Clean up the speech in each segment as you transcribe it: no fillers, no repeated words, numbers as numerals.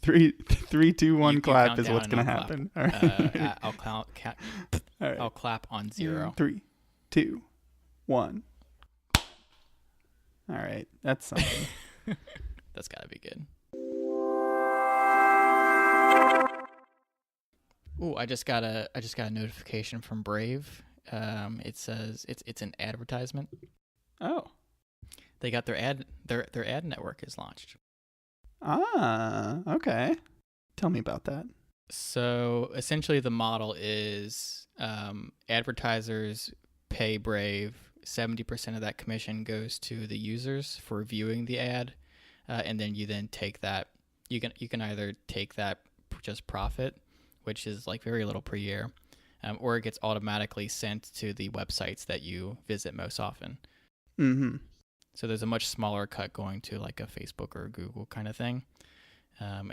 Three, two, You one. can Clap count is down what's and gonna I'll clap. happen. All right. I'll count. All right. I'll clap on 0. 3, 2, 1. All right. That's something. That's gotta be good. Ooh, I just got a notification from Brave. It says it's an advertisement. Oh. They got their ad network is launched. Okay. Tell me about that. So essentially, the model is advertisers pay Brave. 70% of that commission goes to the users for viewing the ad, and then you take that. You can either take that just profit, which is like very little per year, or it gets automatically sent to the websites that you visit most often. Mm-hmm. So there's a much smaller cut going to like a Facebook or a Google kind of thing, and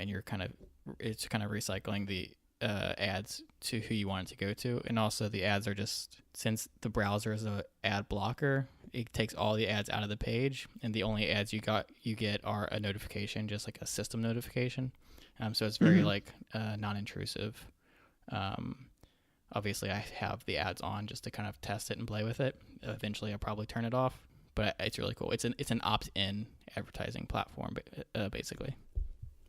it's kind of recycling the ads to who you want it to go to. And also the ads are just, since the browser is a ad blocker, it takes all the ads out of the page, and the only ads you get are a notification, just like a system notification. So it's very like non-intrusive. Obviously I have the ads on just to kind of test it and play with it. Eventually I'll probably turn it off, but it's really cool. It's an opt-in advertising platform, basically.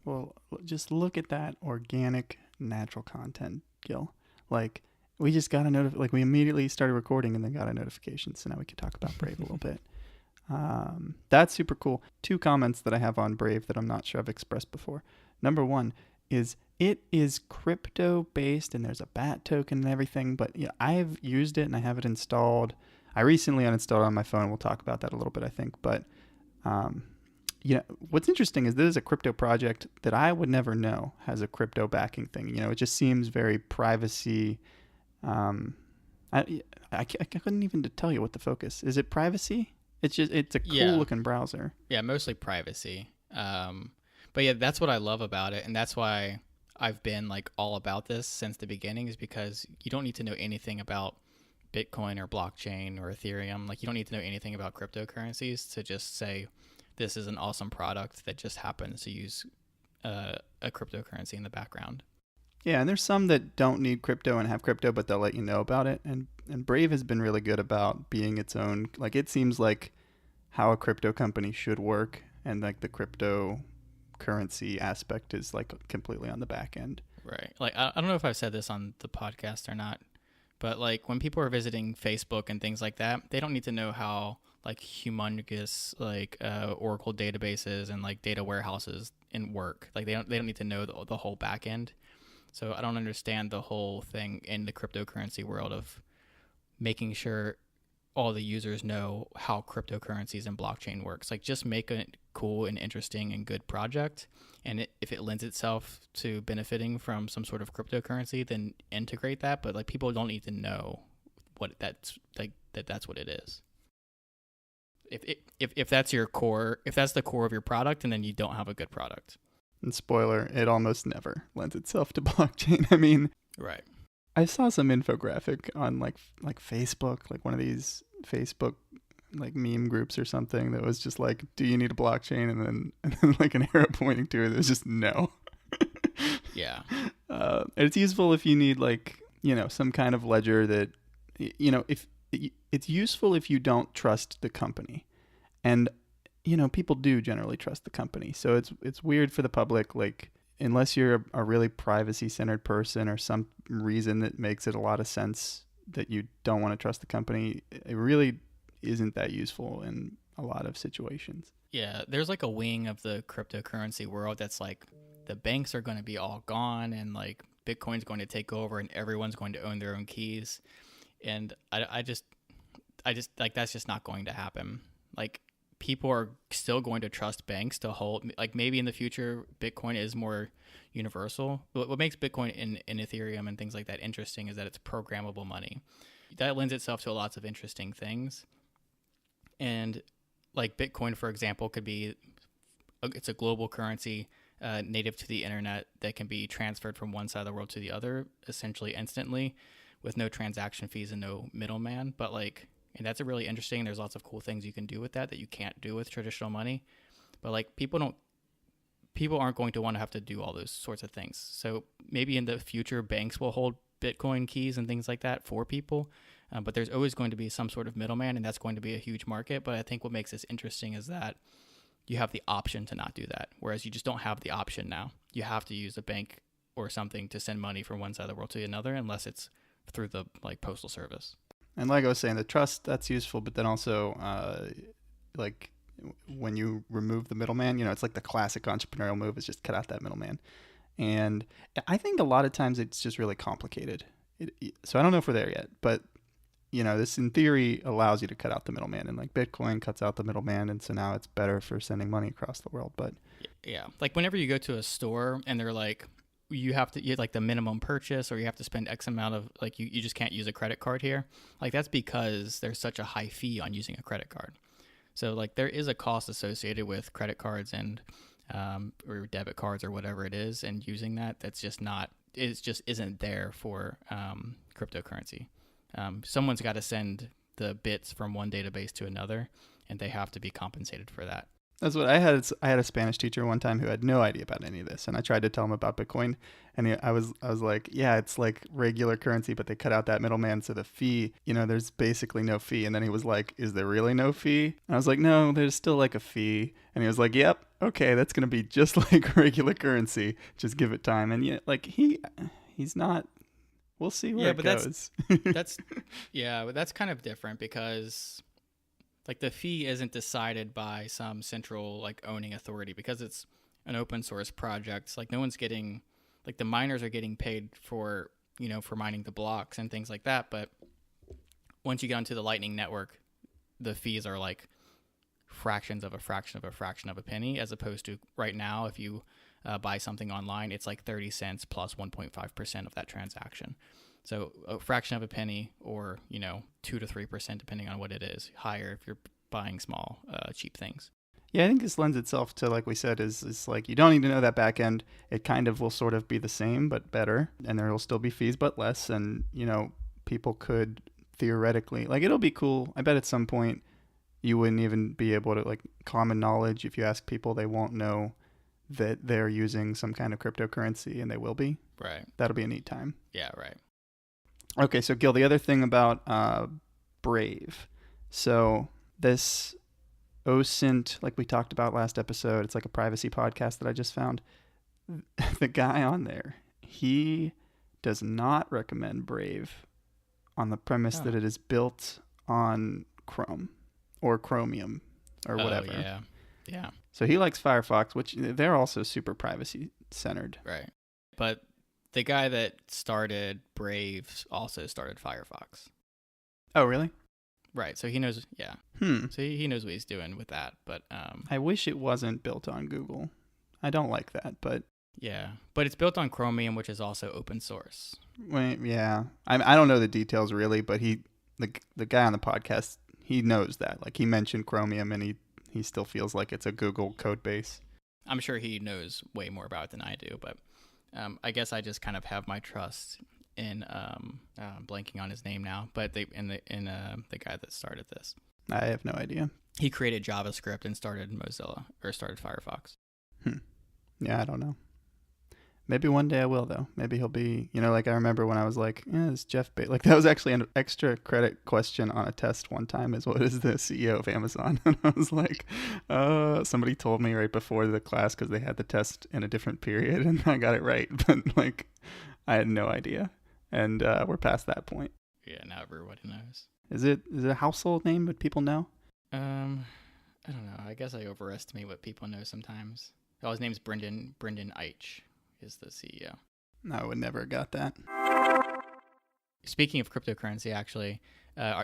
Well, just look at that organic, natural content, Gil. Like, we just got we immediately started recording and then got a notification. So now we can talk about Brave a little bit. That's super cool. 2 comments that I have on Brave that I'm not sure I've expressed before. Number 1 is it is crypto based and there's a BAT token and everything, but yeah, I've used it and I have it installed. I recently uninstalled it on my phone. We'll talk about that a little bit, I think. But what's interesting is this is a crypto project that I would never know has a crypto backing thing. It just seems very privacy. I couldn't even tell you what the focus is. It privacy? It's a cool looking browser. Yeah, mostly privacy. But yeah, that's what I love about it, and that's why I've been like all about this since the beginning, is because you don't need to know anything about Bitcoin or blockchain or Ethereum. Like, you don't need to know anything about cryptocurrencies to just say this is an awesome product that just happens to use a cryptocurrency in the background. Yeah, and there's some that don't need crypto and have crypto, but they'll let you know about it. And Brave has been really good about being its own. Like, it seems like how a crypto company should work, and like the cryptocurrency aspect is like completely on the back end. Right. Like, I don't know if I've said this on the podcast or not, but like when people are visiting Facebook and things like that, they don't need to know how like humongous like Oracle databases and like data warehouses in work. Like they don't need to know the whole back end. So I don't understand the whole thing in the cryptocurrency world of making sure all the users know how cryptocurrencies and blockchain works. Like, just make a cool and interesting and good project, and if it lends itself to benefiting from some sort of cryptocurrency, then integrate that. But like, people don't need to know what that's like, that's what it is. If that's your core, if that's the core of your product, and then you don't have a good product. And spoiler, it almost never lends itself to blockchain. I mean, right. I saw some infographic on like Facebook, like one of these Facebook like meme groups or something that was just like, do you need a blockchain? And then like an arrow pointing to it. It was just no. Yeah. It's useful if you need like, some kind of ledger that, if it's useful if you don't trust the company. And people do generally trust the company. So it's weird for the public, like, unless you're a really privacy-centered person or some reason that makes it a lot of sense that you don't want to trust the company, it really isn't that useful in a lot of situations. Yeah, there's like a wing of the cryptocurrency world that's like, the banks are going to be all gone, and like Bitcoin's going to take over, and everyone's going to own their own keys. And I just like, that's just not going to happen. Like, people are still going to trust banks to hold, like, maybe in the future Bitcoin is more universal. What makes Bitcoin and Ethereum and things like that interesting is that it's programmable money. That lends itself to lots of interesting things. And like Bitcoin, for example, could be, it's a global currency native to the internet that can be transferred from one side of the world to the other essentially instantly with no transaction fees and no middleman. But like, and that's a really interesting. There's lots of cool things you can do with that you can't do with traditional money. But like, people people aren't going to want to have to do all those sorts of things. So maybe in the future, banks will hold Bitcoin keys and things like that for people. But there's always going to be some sort of middleman, and that's going to be a huge market. But I think what makes this interesting is that you have the option to not do that, whereas you just don't have the option now. You have to use a bank or something to send money from one side of the world to another, unless it's through the like postal service. And like I was saying, the trust, that's useful, but then also like when you remove the middleman, you know, it's like the classic entrepreneurial move is just cut out that middleman. And I think a lot of times it's just really complicated. So I don't know if we're there yet, but you know, this in theory allows you to cut out the middleman, and like Bitcoin cuts out the middleman, and so now it's better for sending money across the world. But yeah, like whenever you go to a store and they're like, you have like the minimum purchase, or you have to spend X amount of, like, you just can't use a credit card here. Like, that's because there's such a high fee on using a credit card. So like there is a cost associated with credit cards and or debit cards or whatever it is, and using that's just not, it just isn't there for cryptocurrency. Someone's got to send the bits from one database to another, and they have to be compensated for that. That's what I had. I had a Spanish teacher one time who had no idea about any of this, and I tried to tell him about Bitcoin, and I was like, yeah, it's like regular currency, but they cut out that middleman, so the fee, you know, there's basically no fee. And then he was like, is there really no fee? And I was like, no, there's still like a fee. And he was like, yep, okay, that's gonna be just like regular currency. Just give it time. And yeah, like he's not. We'll see where it goes. But that's kind of different because, like, the fee isn't decided by some central, like, owning authority, because it's an open source project. Like, no one's getting, like, the miners are getting paid for, you know, for mining the blocks and things like that. But once you get onto the Lightning Network, the fees are like fractions of a fraction of a fraction of a penny, as opposed to right now, if you buy something online, it's like 30 cents plus 1.5% of that transaction. So a fraction of a penny, or, you know, 2 to 3%, depending on what it is, higher if you're buying small, cheap things. Yeah, I think this lends itself to, like we said, is like you don't need to know that back end. It kind of will sort of be the same, but better. And there will still be fees, but less. And, you know, people could theoretically, like, it'll be cool. I bet at some point you wouldn't even be able to, like, common knowledge. If you ask people, they won't know that they're using some kind of cryptocurrency, and they will be. Right. That'll be a neat time. Yeah, right. Okay, so Gil, the other thing about Brave. So this OSINT, like we talked about last episode, it's like a privacy podcast that I just found. The guy on there, he does not recommend Brave on the premise that it is built on Chrome or Chromium or whatever. Yeah. Yeah. So he likes Firefox, which they're also super privacy centered. Right. But the guy that started Brave also started Firefox. Oh, really? Right. So he knows. Yeah. So he knows what he's doing with that. But I wish it wasn't built on Google. I don't like that, but yeah. But it's built on Chromium, which is also open source. Yeah. I don't know the details really, but the guy on the podcast, he knows that. Like, he mentioned Chromium, and he still feels like it's a Google code base. I'm sure he knows way more about it than I do, but I guess I just kind of have my trust in blanking on his name now, but the guy that started this. I have no idea. He created JavaScript and started Mozilla, or started Firefox. Yeah, I don't know. Maybe one day I will, though. Maybe he'll be, you know, like I remember when I was like, is Jeff Bezos, like that was actually an extra credit question on a test one time, is what is the CEO of Amazon? And I was like, somebody told me right before the class, because they had the test in a different period, and I got it right. But like, I had no idea. And we're past that point. Yeah, now everybody knows. Is it a household name that people know? I don't know. I guess I overestimate what people know sometimes. Oh, his name's Brendan Eich is the CEO. I would never have got that. Speaking of cryptocurrency, actually,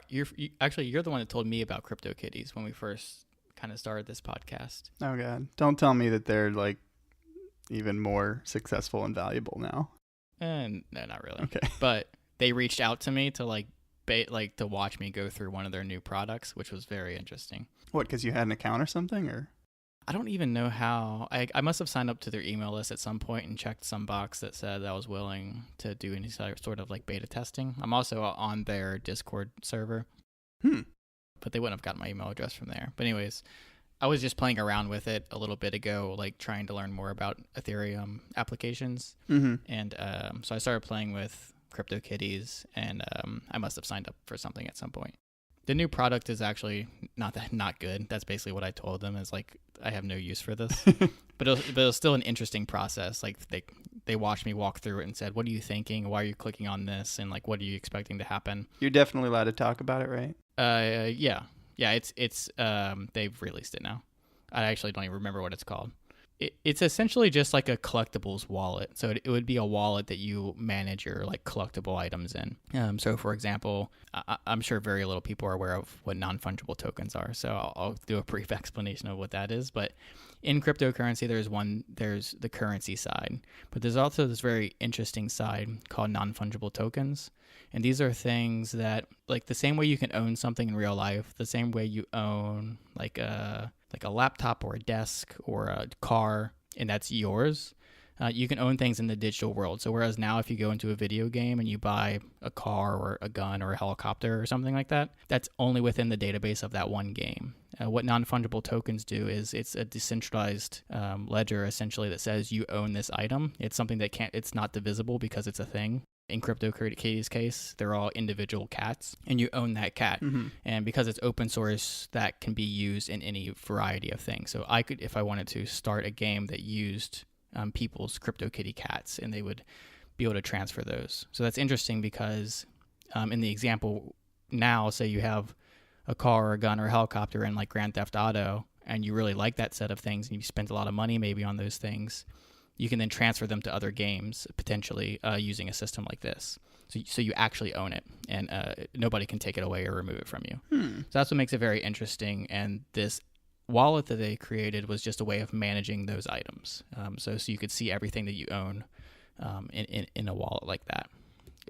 you're the one that told me about CryptoKitties when we first kind of started this podcast. Oh God! Don't tell me that they're like even more successful and valuable now. No, not really. Okay. But they reached out to me to to watch me go through one of their new products, which was very interesting. What? Because you had an account or something, or? I don't even know how. I must have signed up to their email list at some point and checked some box that said that I was willing to do any sort of like beta testing. I'm also on their Discord server. But they wouldn't have gotten my email address from there. But anyways, I was just playing around with it a little bit ago, like trying to learn more about Ethereum applications. Mm-hmm. And so I started playing with CryptoKitties, and I must have signed up for something at some point. The new product is actually not good. That's basically what I told them. Is like I have no use for this, but it was still an interesting process. Like they watched me walk through it and said, "What are you thinking? Why are you clicking on this? And like, what are you expecting to happen?" You're definitely allowed to talk about it, right? Yeah. It's they've released it now. I actually don't even remember what it's called. It's essentially just like a collectibles wallet. So it would be a wallet that you manage your like collectible items in. So for example, I'm sure very little people are aware of what non-fungible tokens are. So I'll do a brief explanation of what that is. But in cryptocurrency, there's the currency side, but there's also this very interesting side called non-fungible tokens. And these are things that, like, the same way you can own something in real life, the same way you own like a laptop or a desk or a car, and that's yours. You can own things in the digital world. So whereas now if you go into a video game and you buy a car or a gun or a helicopter or something like that, that's only within the database of that one game. What non-fungible tokens do is it's a decentralized ledger essentially that says you own this item. It's something that it's not divisible because it's a thing. In CryptoKitties' case, they're all individual cats, and you own that cat. Mm-hmm. And because it's open source, that can be used in any variety of things. So I could, if I wanted to, start a game that used people's CryptoKitty cats, and they would be able to transfer those. So that's interesting because in the example now, say you have a car or a gun or a helicopter in like Grand Theft Auto, and you really like that set of things, and you spent a lot of money maybe on those things, you can then transfer them to other games, potentially using a system like this. So you actually own it, and nobody can take it away or remove it from you. So that's what makes it very interesting. And this wallet that they created was just a way of managing those items. So you could see everything that you own in a wallet like that.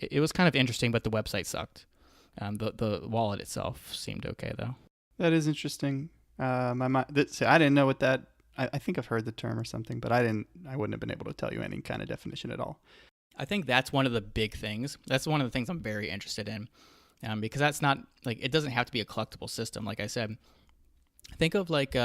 It was kind of interesting, but the website sucked. The wallet itself seemed okay, though. That is interesting. I didn't know what that... I think I've heard the term or something, but I wouldn't have been able to tell you any kind of definition at all. I think that's one of the big things. That's one of the things I'm very interested in, because that's not like, it doesn't have to be a collectible system. Like I said, think of like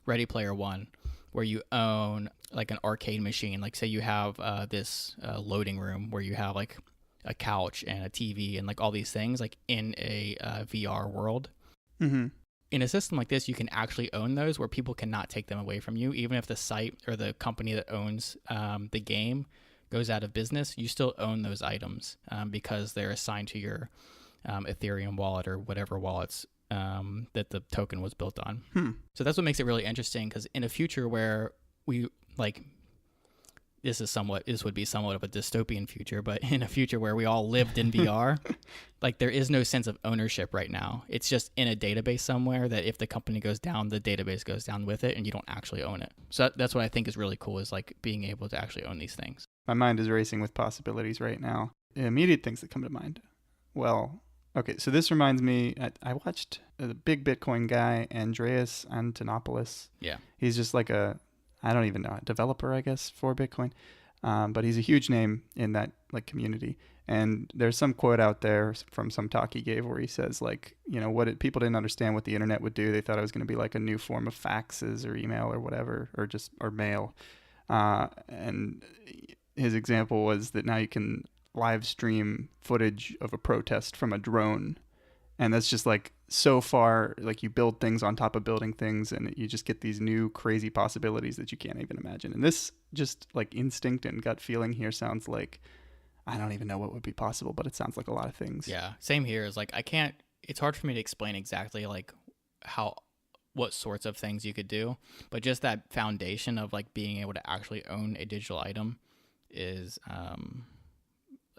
Ready Player One, where you own like an arcade machine. Like say you have this loading room where you have like a couch and a TV and like all these things like in a VR world. Mm-hmm. In a system like this, you can actually own those where people cannot take them away from you. Even if the site or the company that owns the game goes out of business, you still own those items because they're assigned to your Ethereum wallet or whatever wallets that the token was built on. So that's what makes it really interesting, because in a future where we like... This would be somewhat of a dystopian future, but in a future where we all lived in VR, like there is no sense of ownership right now. It's just in a database somewhere that if the company goes down, the database goes down with it, and you don't actually own it. So that's what I think is really cool, is like being able to actually own these things. My mind is racing with possibilities right now. Immediate things that come to mind. Well, okay, so this reminds me, I watched the big Bitcoin guy, Andreas Antonopoulos. Yeah. He's just like a developer, I guess, for Bitcoin. But he's a huge name in that like community. And there's some quote out there from some talk he gave where he says like, people didn't understand what the internet would do. They thought it was going to be like a new form of faxes or email or whatever, or mail. And his example was that now you can live stream footage of a protest from a drone. And that's just like so far, like you build things on top of building things, and you just get these new crazy possibilities that you can't even imagine. And this just like instinct and gut feeling here sounds like, I don't even know what would be possible, but it sounds like a lot of things. Yeah, same here. Is like it's hard for me to explain exactly like what sorts of things you could do, but just that foundation of like being able to actually own a digital item is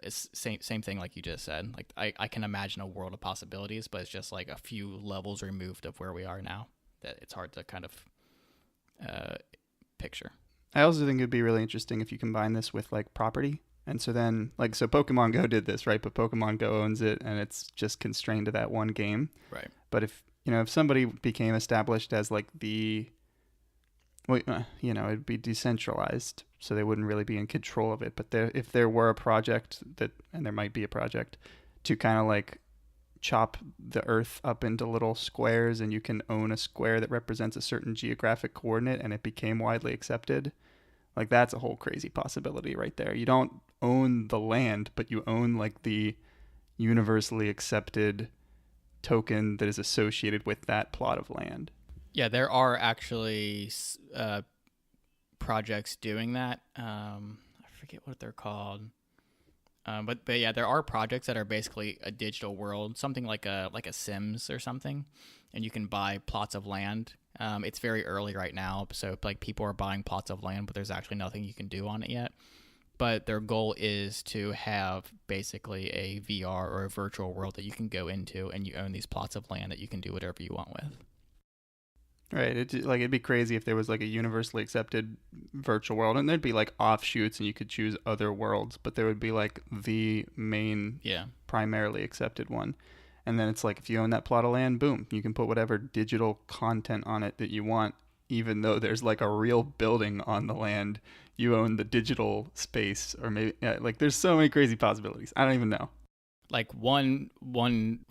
it's same thing like you just said. Like I can imagine a world of possibilities, but it's just like a few levels removed of where we are now that it's hard to kind of picture. I also think it'd be really interesting if you combine this with like property. And so then so Pokemon Go did this, right? But Pokemon Go owns it, and it's just constrained to that one game. Right. But if somebody became established as like it'd be decentralized, so they wouldn't really be in control of it. But if there were a project and there might be a project to kind of like chop the Earth up into little squares, and you can own a square that represents a certain geographic coordinate, and it became widely accepted. Like, that's a whole crazy possibility right there. You don't own the land, but you own like the universally accepted token that is associated with that plot of land. Yeah, there are actually projects doing that. I forget what they're called. But yeah, there are projects that are basically a digital world, something like a Sims or something, and you can buy plots of land. It's very early right now, so like people are buying plots of land, but there's actually nothing you can do on it yet. But their goal is to have basically a VR or a virtual world that you can go into, and you own these plots of land that you can do whatever you want with. Right. It'd be crazy if there was like a universally accepted virtual world, and there'd be like offshoots, and you could choose other worlds, but there would be like the main, primarily accepted one. And then it's like, if you own that plot of land, boom, you can put whatever digital content on it that you want, even though there's like a real building on the land. You own the digital space, or maybe like there's so many crazy possibilities. I don't even know. Like one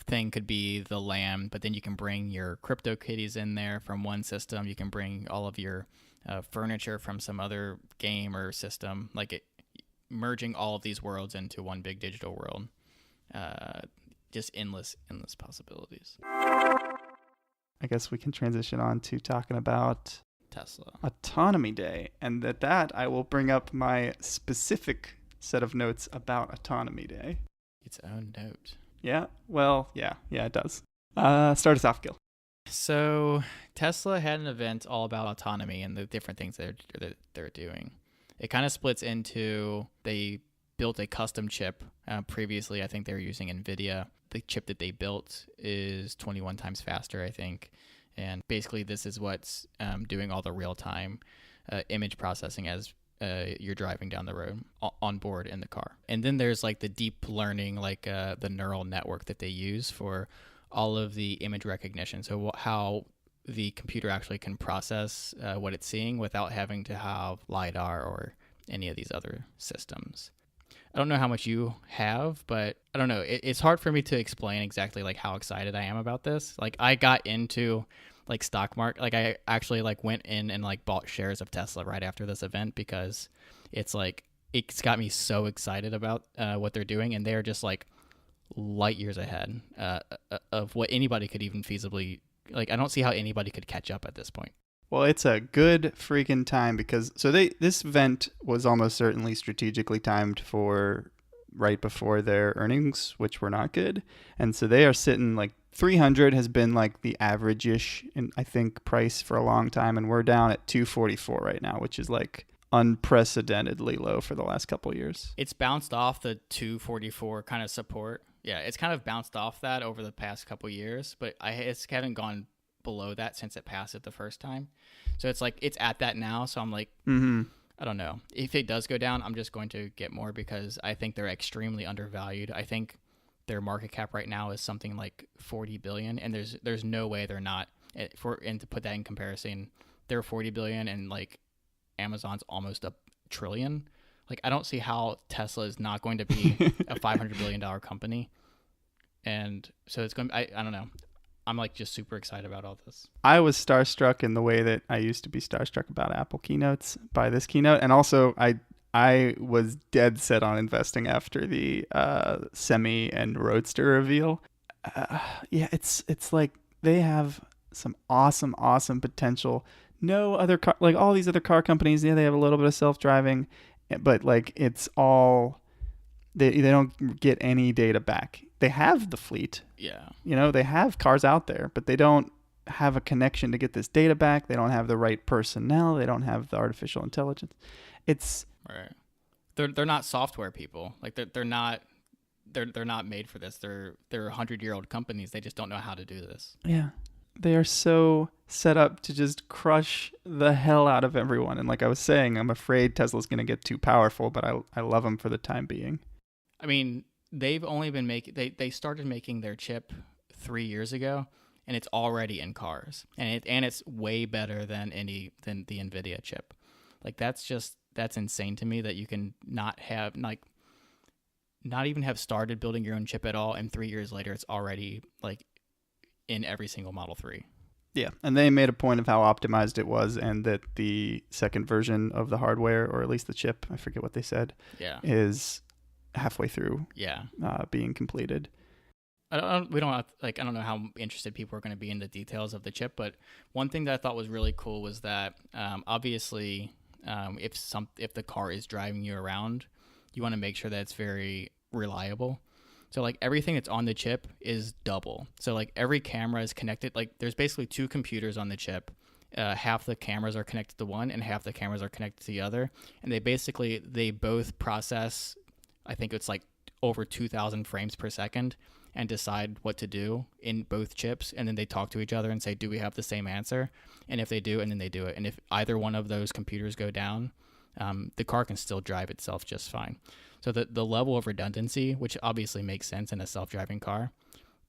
thing could be the land, but then you can bring your CryptoKitties in there from one system. You can bring all of your furniture from some other game or system. Like merging all of these worlds into one big digital world. Just endless possibilities. I guess we can transition on to talking about Tesla Autonomy Day, and at that I will bring up my specific set of notes about Autonomy Day. Its own note. Yeah, well, yeah, it does. Start us off, Gil. So Tesla had an event all about autonomy and the different things that they're doing. It kind of splits into, they built a custom chip. Previously, I think they were using NVIDIA. The chip that they built is 21 times faster, I think. And basically, this is what's doing all the real-time image processing as you're driving down the road on board in the car. And then there's like the deep learning, like the neural network that they use for all of the image recognition. So how the computer actually can process what it's seeing without having to have LiDAR or any of these other systems. I don't know how much you have, but I don't know. It's hard for me to explain exactly like how excited I am about this. Like I got into like stock market, like I actually like went in and like bought shares of Tesla right after this event because it's like, it's got me so excited about what they're doing. And they're just like light years ahead of what anybody could even feasibly, like I don't see how anybody could catch up at this point. Well, it's a good freaking time because this event was almost certainly strategically timed for right before their earnings, which were not good. And so they are sitting like 300 has been like the average-ish, I think, price for a long time. And we're down at 244 right now, which is like unprecedentedly low for the last couple of years. It's bounced off the 244 kind of support. Yeah, it's kind of bounced off that over the past couple of years, but it's haven't gone below that since it passed it the first time. So it's like it's at that now. So I'm like, I don't know. If it does go down, I'm just going to get more because I think they're extremely undervalued. I think their market cap right now is something like 40 billion, and there's no way they're not. And to put that in comparison, they're 40 billion, and like Amazon's almost a trillion. Like I don't see how Tesla is not going to be a $500 billion company. And so it's going. I don't know. I'm like just super excited about all this. I was starstruck in the way that I used to be starstruck about Apple keynotes by this keynote. And also I was dead set on investing after the Semi and Roadster reveal. Yeah, it's like they have some awesome potential. No other car, like all these other car companies, yeah, they have a little bit of self-driving, but like it's all, they don't get any data back. They have the fleet. Yeah. You know, they have cars out there, but they don't have a connection to get this data back. They don't have the right personnel. They don't have the artificial intelligence. It's right. They're not software people. Like they're not made for this. They're 100-year-old companies. They just don't know how to do this. Yeah. They are so set up to just crush the hell out of everyone. And like I was saying, I'm afraid Tesla's going to get too powerful, but I love them for the time being. I mean, they've only been they started making their chip 3 years ago, and it's already in cars, and it's way better than the NVIDIA chip. Like that's insane to me that you can not have, like, not even have started building your own chip at all, and 3 years later it's already like in every single Model 3. Yeah, and they made a point of how optimized it was, and that the second version of the hardware, or at least the chip, I forget what they said, Yeah. is halfway through Yeah. being completed. I don't know how interested people are going to be in the details of the chip, but one thing that I thought was really cool was that obviously if the car is driving you around, you want to make sure that it's very reliable. So like everything that's on the chip is double. So like every camera is connected. Like there's basically two computers on the chip. Half the cameras are connected to one and half the cameras are connected to the other. And they both process, I think it's like over 2,000 frames per second, and decide what to do in both chips. And then they talk to each other and say, do we have the same answer? And if they do, and then they do it. And if either one of those computers go down, the car can still drive itself just fine. So the level of redundancy, which obviously makes sense in a self-driving car,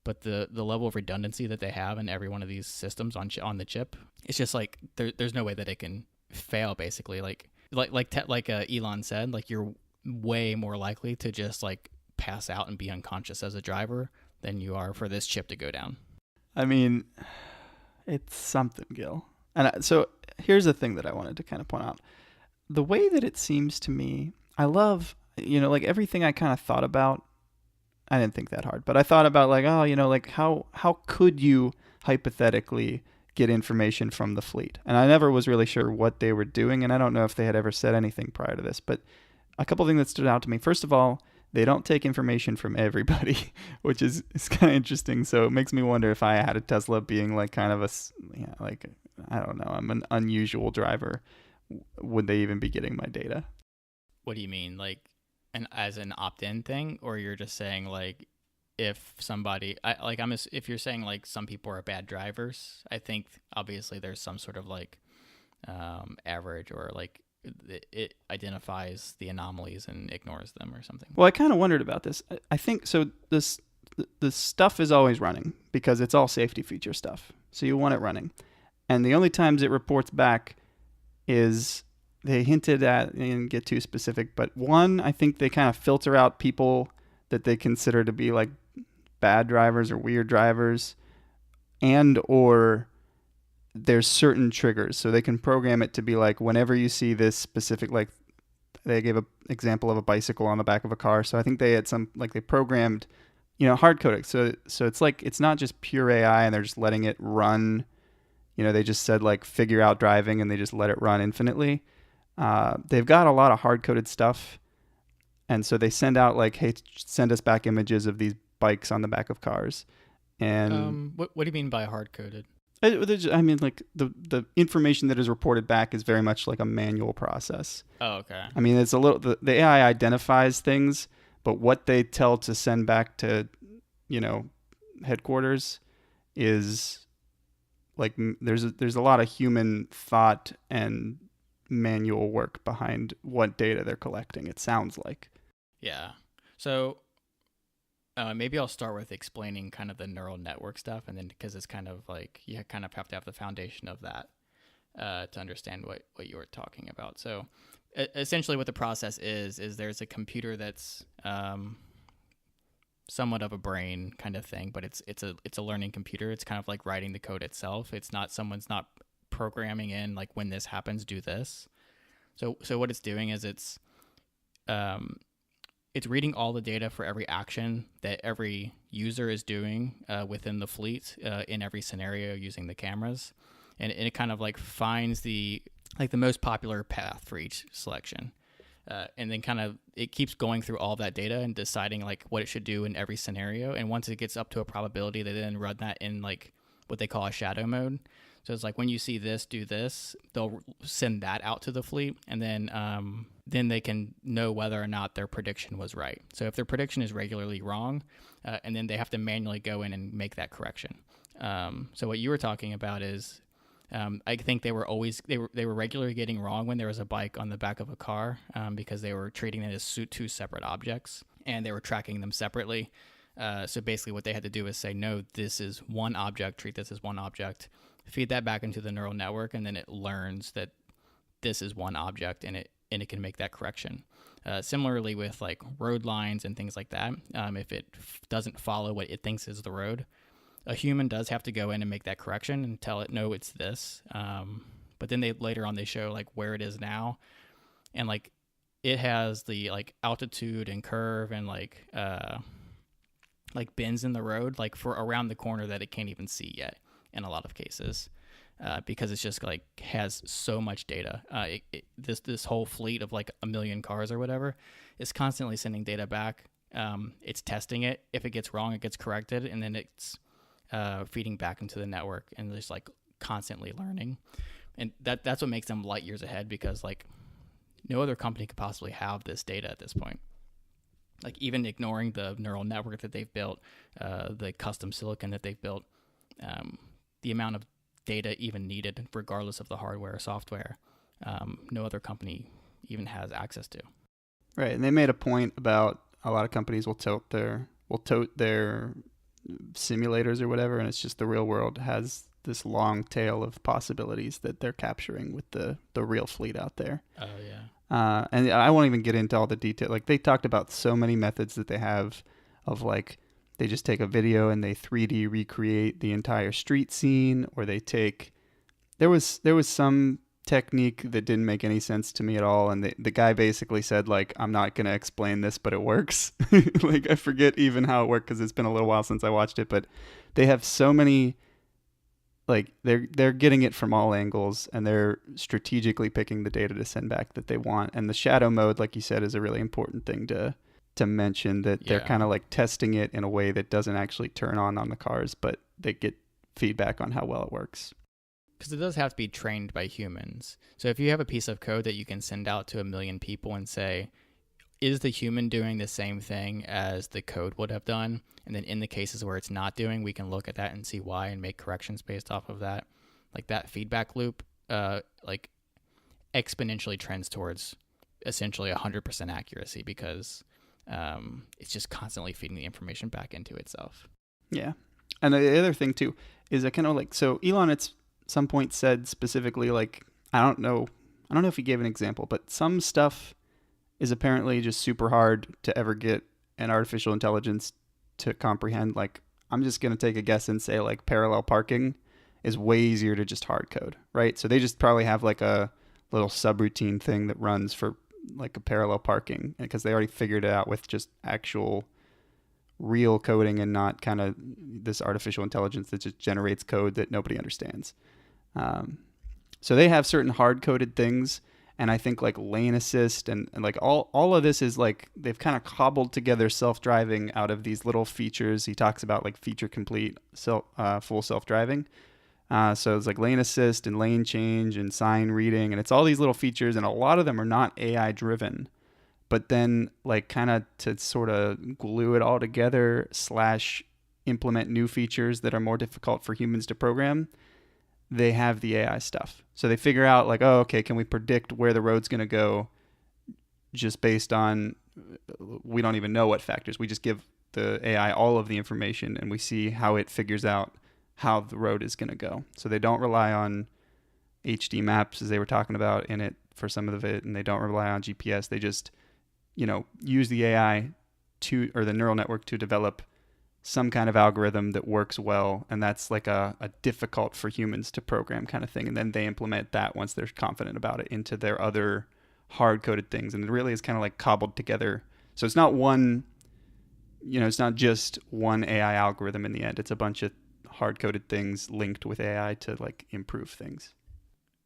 but the level of redundancy that they have in every one of these systems on the chip, it's just like there's no way that it can fail. Basically, like Elon said, like you're way more likely to just like pass out and be unconscious as a driver than you are for this chip to go down. I mean, it's something, Gil. And so here's the thing that I wanted to kind of point out. The way that it seems to me, I love, like everything I kind of thought about, I didn't think that hard, but I thought about like, like how could you hypothetically get information from the fleet? And I never was really sure what they were doing, and I don't know if they had ever said anything prior to this, but a couple of things that stood out to me. First of all, they don't take information from everybody, which is kind of interesting. So it makes me wonder if I had a Tesla being like kind of I don't know, I'm an unusual driver, would they even be getting my data? What do you mean? Like as an opt-in thing, or you're just saying like if somebody if you're saying like some people are bad drivers, I think obviously there's some sort of like average, or like it identifies the anomalies and ignores them or something. Well, I kind of wondered about this. I think so. The stuff is always running because it's all safety feature stuff. So you want it running, and the only times it reports back is they hinted at, they didn't get too specific, but one, I think they kind of filter out people that they consider to be like bad drivers or weird drivers, and or there's certain triggers. So they can program it to be like, whenever you see this specific, like they gave an example of a bicycle on the back of a car. So I think they had they programmed, hard coding. So it's like, it's not just pure AI and they're just letting it run. They just said like figure out driving and they just let it run infinitely. They've got a lot of hard coded stuff. And so they send out like, hey, send us back images of these bikes on the back of cars. And what do you mean by hard coded? I mean, like the information that is reported back is very much like a manual process. Oh, okay. I mean, it's a little, the AI identifies things, but what they tell to send back to, headquarters is like, there's a lot of human thought and manual work behind what data they're collecting, it sounds like. Yeah. So maybe I'll start with explaining kind of the neural network stuff, and then because it's kind of like you kind of have to have the foundation of that to understand what you were talking about. So essentially what the process is there's a computer that's somewhat of a brain kind of thing, but it's a learning computer. It's kind of like writing the code itself. It's not, someone's not programming in like, when this happens, do this. So what it's doing is it's reading all the data for every action that every user is doing within the fleet in every scenario using the cameras, and it kind of like finds the most popular path for each selection, and then kind of it keeps going through all that data and deciding like what it should do in every scenario. And once it gets up to a probability, they then run that in like what they call a shadow mode. So it's like, when you see this, do this, they'll send that out to the fleet, and then they can know whether or not their prediction was right. So if their prediction is regularly wrong, and then they have to manually go in and make that correction. So what you were talking about is, I think they were regularly getting wrong when there was a bike on the back of a car, because they were treating it as two separate objects, and they were tracking them separately. So basically what they had to do is say, no, this is one object, treat this as one object, feed that back into the neural network, and then it learns that this is one object, and and it can make that correction. Similarly with like road lines and things like that, if it doesn't follow what it thinks is the road, a human does have to go in and make that correction and tell it, no, it's this. But then later on they show like where it is now, and like it has the like altitude and curve and like bends in the road like for around the corner that it can't even see yet in a lot of cases. Because it's just like has so much data. This whole fleet of like 1 million cars or whatever is constantly sending data back. It's testing it. If it gets wrong, it gets corrected, and then it's feeding back into the network and just like constantly learning. And that's what makes them light years ahead, because like no other company could possibly have this data at this point. Like even ignoring the neural network that they've built, the custom silicon that they've built, the amount of data even needed, regardless of the hardware or software, no other company even has access to. Right, and they made a point about a lot of companies will tote their simulators or whatever, and it's just the real world has this long tail of possibilities that they're capturing with the real fleet out there. Oh yeah. And I won't even get into all the detail. Like they talked about so many methods that they have of like, they just take a video and they 3D recreate the entire street scene, or they take, there was some technique that didn't make any sense to me at all. And the guy basically said like, I'm not going to explain this, but it works. Like I forget even how it worked, because it's been a little while since I watched it, but they have so many, like they're getting it from all angles, and they're strategically picking the data to send back that they want. And the shadow mode, like you said, is a really important thing to mention, that they're kind of like testing it in a way that doesn't actually turn on the cars, but they get feedback on how well it works. Because it does have to be trained by humans. So if you have a piece of code that you can send out to 1 million people and say, is the human doing the same thing as the code would have done? And then in the cases where it's not doing, we can look at that and see why and make corrections based off of that. Like that feedback loop, like exponentially trends towards essentially 100% accuracy, because it's just constantly feeding the information back into itself. Yeah. And the other thing too is I kind of like, so Elon at some point said specifically, like, I don't know if he gave an example, but some stuff is apparently just super hard to ever get an artificial intelligence to comprehend. Like, I'm just going to take a guess and say like parallel parking is way easier to just hard code, right? So they just probably have like a little subroutine thing that runs for like a parallel parking, because they already figured it out with just actual real coding and not kind of this artificial intelligence that just generates code that nobody understands. So they have certain hard coded things, and I think like lane assist and like all of this is like they've kind of cobbled together self-driving out of these little features. He talks about like feature complete full self-driving. So it's like lane assist and lane change and sign reading, and it's all these little features, and a lot of them are not AI driven. But then like kind of to sort of glue it all together / implement new features that are more difficult for humans to program, they have the AI stuff. So they figure out like, oh, okay, can we predict where the road's going to go just based on, we don't even know what factors. We just give the AI all of the information, and we see how it figures out how the road is going to go. So they don't rely on HD maps as they were talking about in it for some of it, and they don't rely on GPS. They just, use the AI or the neural network to develop some kind of algorithm that works well, and that's like a difficult for humans to program kind of thing. And then they implement that once they're confident about it into their other hard-coded things. And it really is kind of like cobbled together. So it's not one, it's not just one AI algorithm in the end. It's a bunch of hard-coded things linked with AI to like improve things.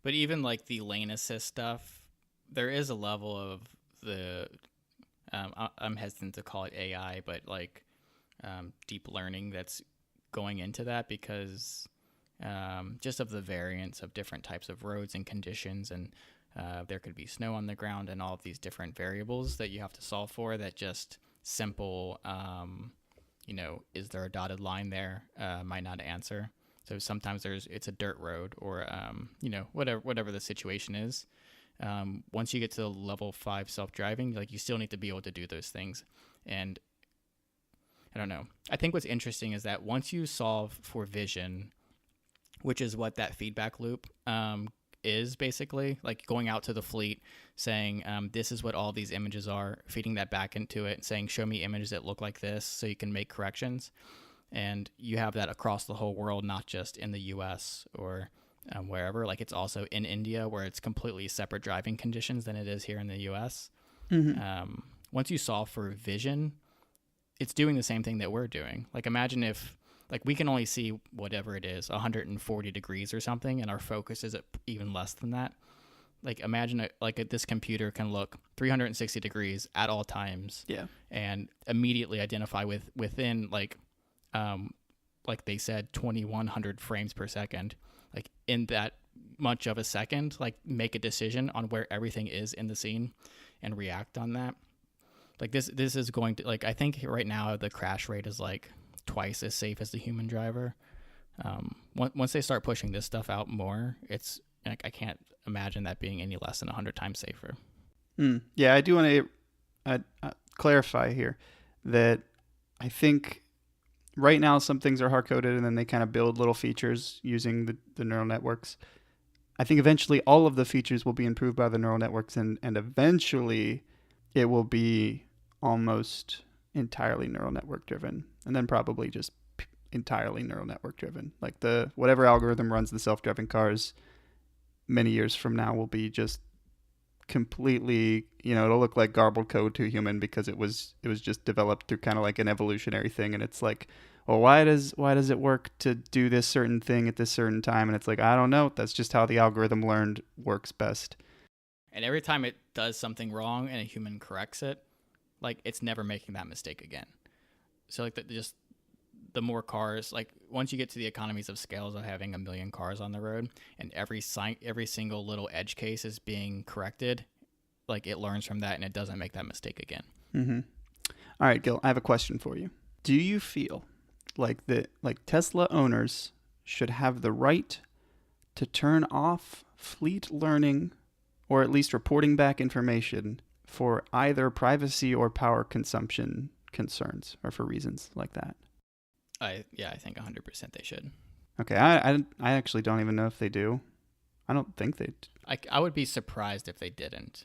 But even like the lane assist stuff, there is a level of the, I'm hesitant to call it AI, but like deep learning that's going into that, because just of the variance of different types of roads and conditions, and there could be snow on the ground and all of these different variables that you have to solve for, that just simple, is there a dotted line there, might not answer. So sometimes it's a dirt road, or, whatever the situation is. Once you get to level 5 self-driving, like you still need to be able to do those things. And I don't know. I think what's interesting is that once you solve for vision, which is what that feedback loop is, basically, like going out to the fleet saying, this is what all these images are, feeding that back into it, saying, show me images that look like this so you can make corrections. And you have that across the whole world, not just in the US or wherever. Like, it's also in India, where it's completely separate driving conditions than it is here in the US. Once you solve for vision, it's doing the same thing that we're doing. Like, imagine if, like, we can only see whatever it is, 140 degrees or something, and our focus is at even less than that. Like, imagine this computer can look 360 degrees at all times, and immediately identify within like they said, 2100 frames per second, like in that much of a second, like make a decision on where everything is in the scene and react on that. Like, this is going to, like, I think right now the crash rate is like twice as safe as the human driver. Once they start pushing this stuff out more, it's like, I can't imagine that being any less than 100 times safer. Yeah, I do want to clarify here that I think right now some things are hard-coded, and then they kind of build little features using the neural networks. I think eventually all of the features will be improved by the neural networks, and eventually it will be almost entirely neural network driven, and then probably just entirely neural network driven. Like, whatever algorithm runs the self-driving cars many years from now will be just completely, it'll look like garbled code to a human, because it was just developed through kind of like an evolutionary thing. And it's like, well, why does it work to do this certain thing at this certain time? And it's like, I don't know. That's just how the algorithm learned works best. And every time it does something wrong and a human corrects it, like, it's never making that mistake again. So, like, the more cars, like, once you get to the economies of scales of having 1 million cars on the road, and every single little edge case is being corrected, like, it learns from that and it doesn't make that mistake again. All right, Gil, I have a question for you. Do you feel like Tesla owners should have the right to turn off fleet learning, or at least reporting back information, for either privacy or power consumption concerns, or for reasons like that? I think 100% they should. Okay, I actually don't even know if they do. I don't think they do. I would be surprised if they didn't.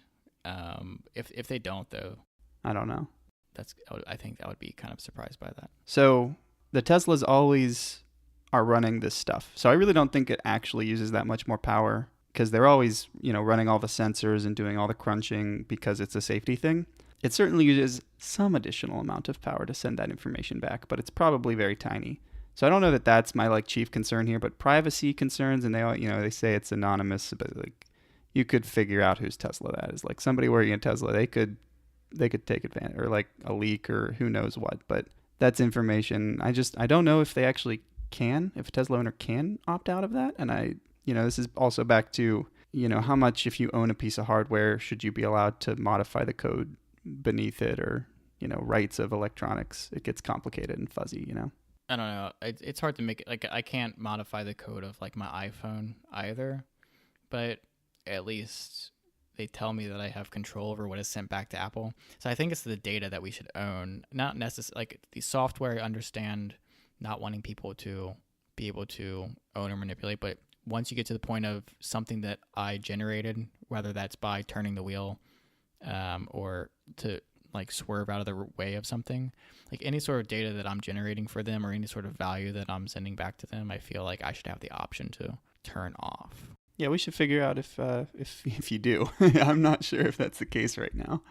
If they don't, though, I don't know. I think I would be kind of surprised by that. So the Teslas always are running this stuff. So I really don't think it actually uses that much more power, because they're always, running all the sensors and doing all the crunching because it's a safety thing. It certainly uses some additional amount of power to send that information back, but it's probably very tiny. So I don't know that that's my chief concern here, but privacy concerns, and they say it's anonymous, but you could figure out whose Tesla that is. Like, somebody working at Tesla, they could take advantage, or like a leak or who knows what, but that's information. I don't know if they actually can, if a Tesla owner can opt out of that. And this is also back to, how much, if you own a piece of hardware, should you be allowed to modify the code beneath it, or, rights of electronics. It gets complicated and fuzzy, I don't know. It's hard to make it, like, I can't modify the code of like my iPhone either, but at least they tell me that I have control over what is sent back to Apple. So I think it's the data that we should own, not necessarily like the software. I understand not wanting people to be able to own or manipulate, but once you get to the point of something that I generated, whether that's by turning the wheel, or to like swerve out of the way of something, like any sort of data that I'm generating for them, or any sort of value that I'm sending back to them, I feel like I should have the option to turn off. Yeah, we should figure out if you do. I'm not sure if that's the case right now.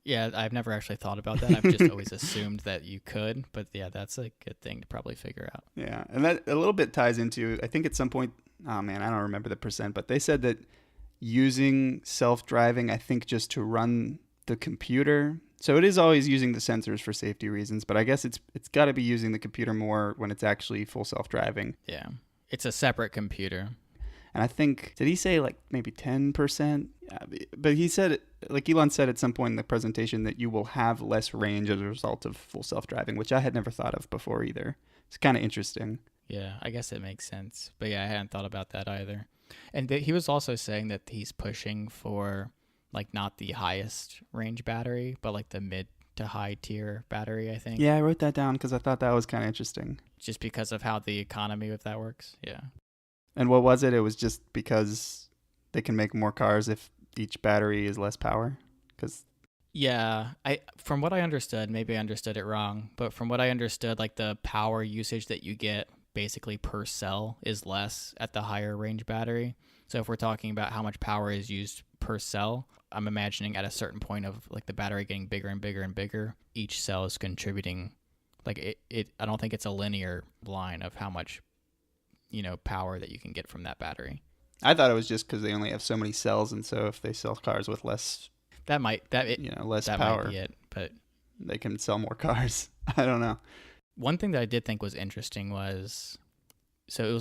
Yeah, I've never actually thought about that. I've just always assumed that you could, but yeah, that's a good thing to probably figure out. Yeah, and that a little bit ties into, I think at some point, oh man, I don't remember the percent, but they said that using self-driving, I think just to run the computer, so it is always using the sensors for safety reasons, but I guess it's got to be using the computer more when it's actually full self-driving. Yeah, it's a separate computer. And I think, did he say like maybe 10%? Yeah, but he said, like Elon said at some point in the presentation, that you will have less range as a result of full self-driving, which I had never thought of before either. It's kind of interesting. Yeah, I guess it makes sense. But yeah, I hadn't thought about that either. And he was also saying that he's pushing for like not the highest range battery, but like the mid to high tier battery, I think. Yeah, I wrote that down because I thought that was kind of interesting. Just because of how the economy of that works. Yeah. And what was it? It was just because they can make more cars if each battery is less power? Because Yeah, from what I understood, maybe I understood it wrong, but from what I understood, like the power usage that you get basically per cell is less at the higher range battery. So if we're talking about how much power is used per cell, I'm imagining at a certain point of like the battery getting bigger and bigger and bigger, each cell is contributing. Like it I don't think it's a linear line of how much, power that you can get from that battery. I thought it was just because they only have so many cells, and so if they sell cars with less, less That power, might be it, but they can sell more cars. I don't know. one thing that I did think was interesting was, so it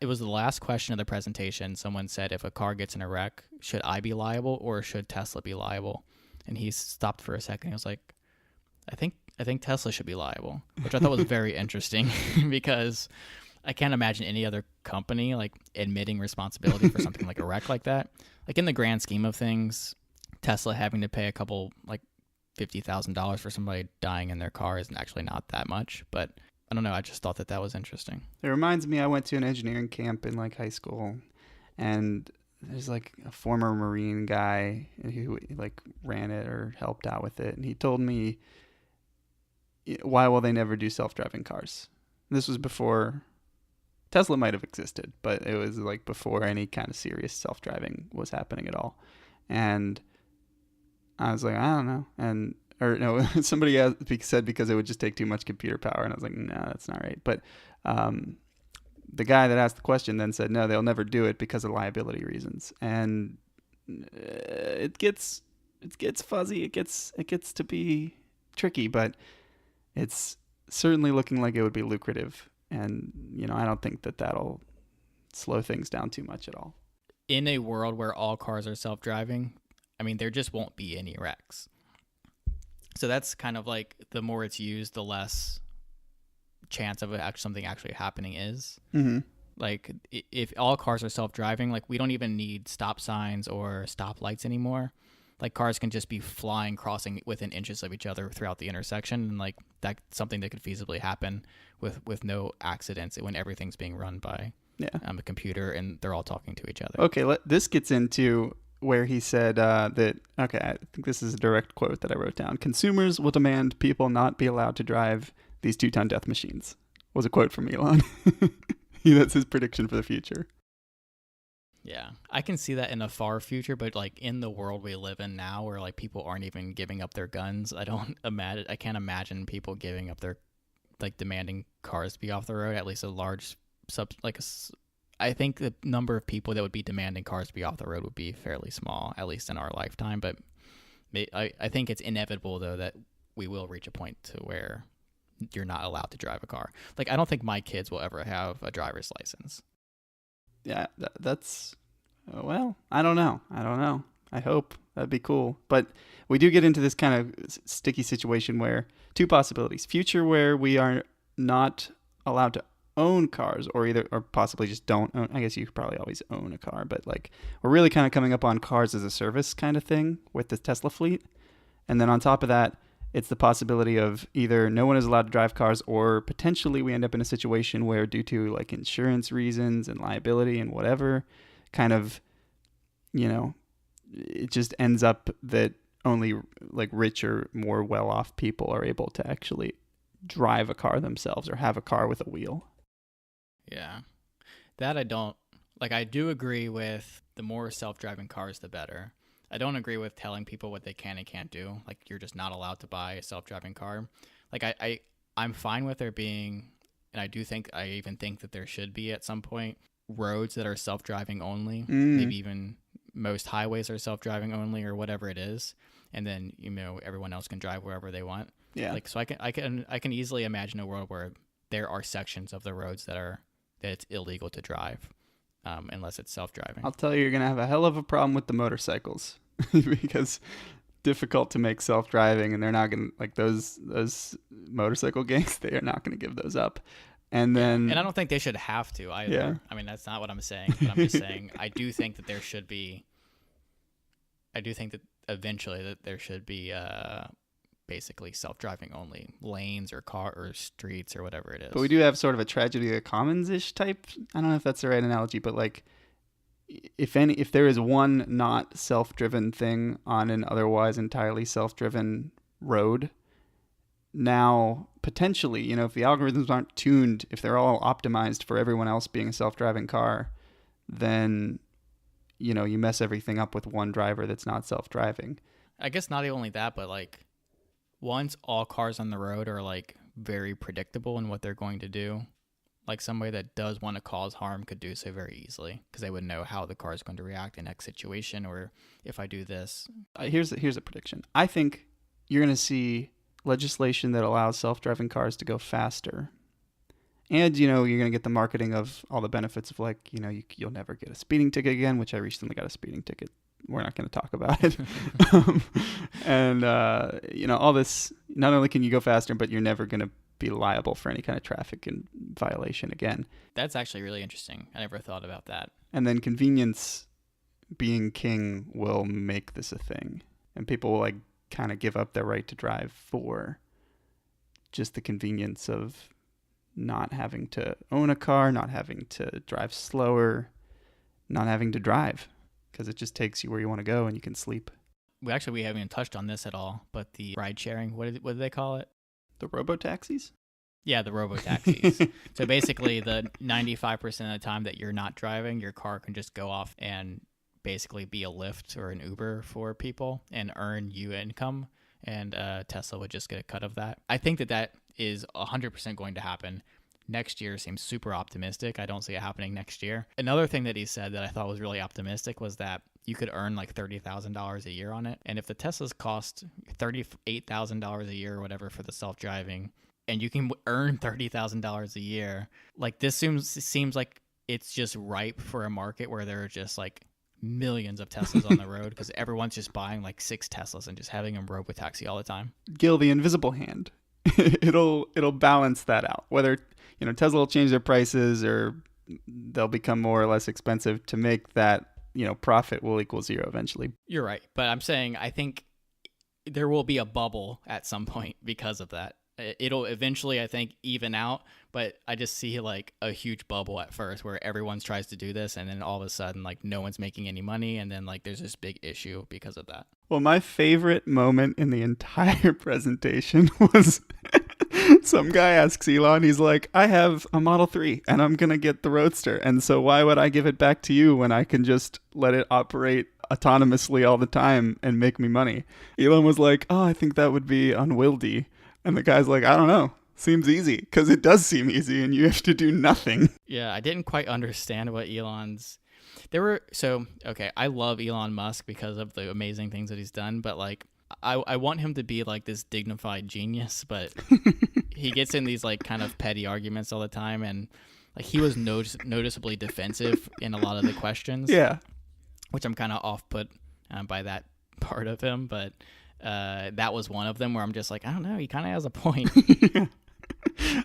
was the last question of the presentation. Someone said, if a car gets in a wreck, should I be liable or should Tesla be liable? And he stopped for a second. He was like, I think Tesla should be liable, which I thought was very interesting because I can't imagine any other company like admitting responsibility for something like a wreck like that. Like in the grand scheme of things, Tesla having to pay a couple like $50,000 for somebody dying in their car is actually not that much, but I don't know. I just thought that was interesting. It reminds me, I went to an engineering camp in like high school, and there's like a former Marine guy who like ran it or helped out with it, and he told me, why will they never do self-driving cars? This was before Tesla might have existed, but it was like before any kind of serious self-driving was happening at all. And I was like, I don't know. Or no, somebody else said because it would just take too much computer power. And I was like, no, that's not right. But the guy that asked the question then said, no, they'll never do it because of liability reasons. And it gets fuzzy. It gets to be tricky, but it's certainly looking like it would be lucrative. And, I don't think that'll slow things down too much at all. In a world where all cars are self-driving, I mean, there just won't be any wrecks. So that's kind of like the more it's used, the less chance of something actually happening is. Mm-hmm. Like if all cars are self-driving, like we don't even need stop signs or stop lights anymore. Like cars can just be flying, crossing within inches of each other throughout the intersection, and like that's something that could feasibly happen with no accidents when everything's being run by a computer and they're all talking to each other. Okay, this gets into where he said that, okay, I think this is a direct quote that I wrote down. Consumers will demand people not be allowed to drive these 2-ton death machines. Was a quote from Elon. That's his prediction for the future. Yeah, I can see that in a far future, but like in the world we live in now where like people aren't even giving up their guns, I can't imagine people giving up their, like demanding cars to be off the road, at least a large I think the number of people that would be demanding cars to be off the road would be fairly small, at least in our lifetime. But I think it's inevitable, though, that we will reach a point to where you're not allowed to drive a car. Like, I don't think my kids will ever have a driver's license. Yeah, that's, well, I don't know. I hope. That'd be cool. But we do get into this kind of sticky situation where two possibilities. Future where we are not allowed to own cars, or possibly just don't own. I guess you could probably always own a car, but like we're really kind of coming up on cars as a service kind of thing with the Tesla fleet. And then on top of that, it's the possibility of either no one is allowed to drive cars, or potentially we end up in a situation where due to like insurance reasons and liability and whatever, kind of, it just ends up that only like rich or more well-off people are able to actually drive a car themselves or have a car with a wheel. Yeah. That I don't, like, I do agree with the more self-driving cars, the better. I don't agree with telling people what they can and can't do. Like, you're just not allowed to buy a self-driving car. Like, I'm fine with there being, and I even think that there should be at some point, roads that are self-driving only. Maybe even most highways are self-driving only, or whatever it is. And then, everyone else can drive wherever they want. Yeah. Like, so I can easily imagine a world where there are sections of the roads that it's illegal to drive, unless it's self-driving. I'll tell you, you're going to have a hell of a problem with the motorcycles because difficult to make self-driving, and they're not going to, like those motorcycle gangs, they are not going to give those up. And then, and I don't think they should have to either. Yeah. I mean, that's not what I'm saying, but I'm just saying, I do think that eventually that there should be, basically self-driving only lanes or car or streets or whatever it is. But we do have sort of a tragedy of the commons-ish type. I don't know if that's the right analogy, but like if there is one not self-driven thing on an otherwise entirely self-driven road, now potentially, if the algorithms aren't tuned, if they're all optimized for everyone else being a self-driving car, then you mess everything up with one driver that's not self-driving. I guess not only that, but like once all cars on the road are like very predictable in what they're going to do, like somebody that does want to cause harm could do so very easily because they would know how the car is going to react in X situation, or if I do this. Here's a prediction. I think you're going to see legislation that allows self-driving cars to go faster. And, you're going to get the marketing of all the benefits of like, you'll never get a speeding ticket again, which I recently got a speeding ticket. We're not going to talk about it. And, all this, not only can you go faster, but you're never going to be liable for any kind of traffic and violation again. That's actually really interesting. I never thought about that. And then convenience being king will make this a thing. And people will like kind of give up their right to drive for just the convenience of not having to own a car, not having to drive slower, not having to drive, because it just takes you where you want to go and you can sleep. We haven't even touched on this at all, but the ride sharing, what do they call it? The robo-taxis? Yeah, the robo-taxis. So basically the 95% of the time that you're not driving, your car can just go off and basically be a Lyft or an Uber for people and earn you income, and Tesla would just get a cut of that. I think that is 100% going to happen. Next year seems super optimistic. I don't see it happening next year. Another thing that he said that I thought was really optimistic was that you could earn like $30,000 a year on it. And if the Teslas cost $38,000 a year or whatever for the self-driving, and you can earn $30,000 a year, like this seems like it's just ripe for a market where there are just like millions of Teslas on the road because everyone's just buying like 6 Teslas and just having them robo-taxi all the time. Gil, the invisible hand. it'll balance that out. Whether Tesla will change their prices or they'll become more or less expensive to make that profit will equal zero eventually. You're right, but I'm saying I think there will be a bubble at some point because of that. It'll eventually, I think, even out, but I just see like a huge bubble at first where everyone tries to do this, and then all of a sudden like no one's making any money, and then like there's this big issue because of that. Well, my favorite moment in the entire presentation was some guy asks Elon, he's like, I have a Model 3 and I'm going to get the Roadster. And so why would I give it back to you when I can just let it operate autonomously all the time and make me money? Elon was like, I think that would be unwieldy. And the guy's like, I don't know. Seems easy, because it does seem easy and you have to do nothing. Yeah, I didn't quite understand what Elon's... I love Elon Musk because of the amazing things that he's done, but like I want him to be like this dignified genius, but he gets in these like kind of petty arguments all the time, and like he was noticeably defensive in a lot of the questions. Yeah, which I'm kind of off put by that part of him, but that was one of them where I'm just like, I don't know, he kind of has a point.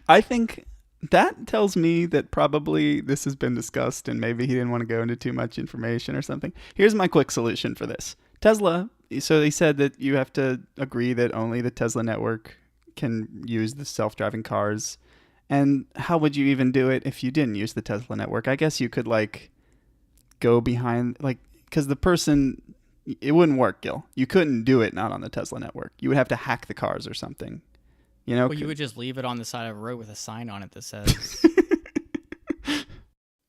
I think that tells me that probably this has been discussed and maybe he didn't want to go into too much information or something. Here's my quick solution for this. Tesla, so they said that you have to agree that only the Tesla network can use the self-driving cars. And how would you even do it if you didn't use the Tesla network? I guess you could like go behind, like, because the person, it wouldn't work, Gil. You couldn't do it not on the Tesla network. You would have to hack the cars or something. Well, you would just leave it on the side of a road with a sign on it that says,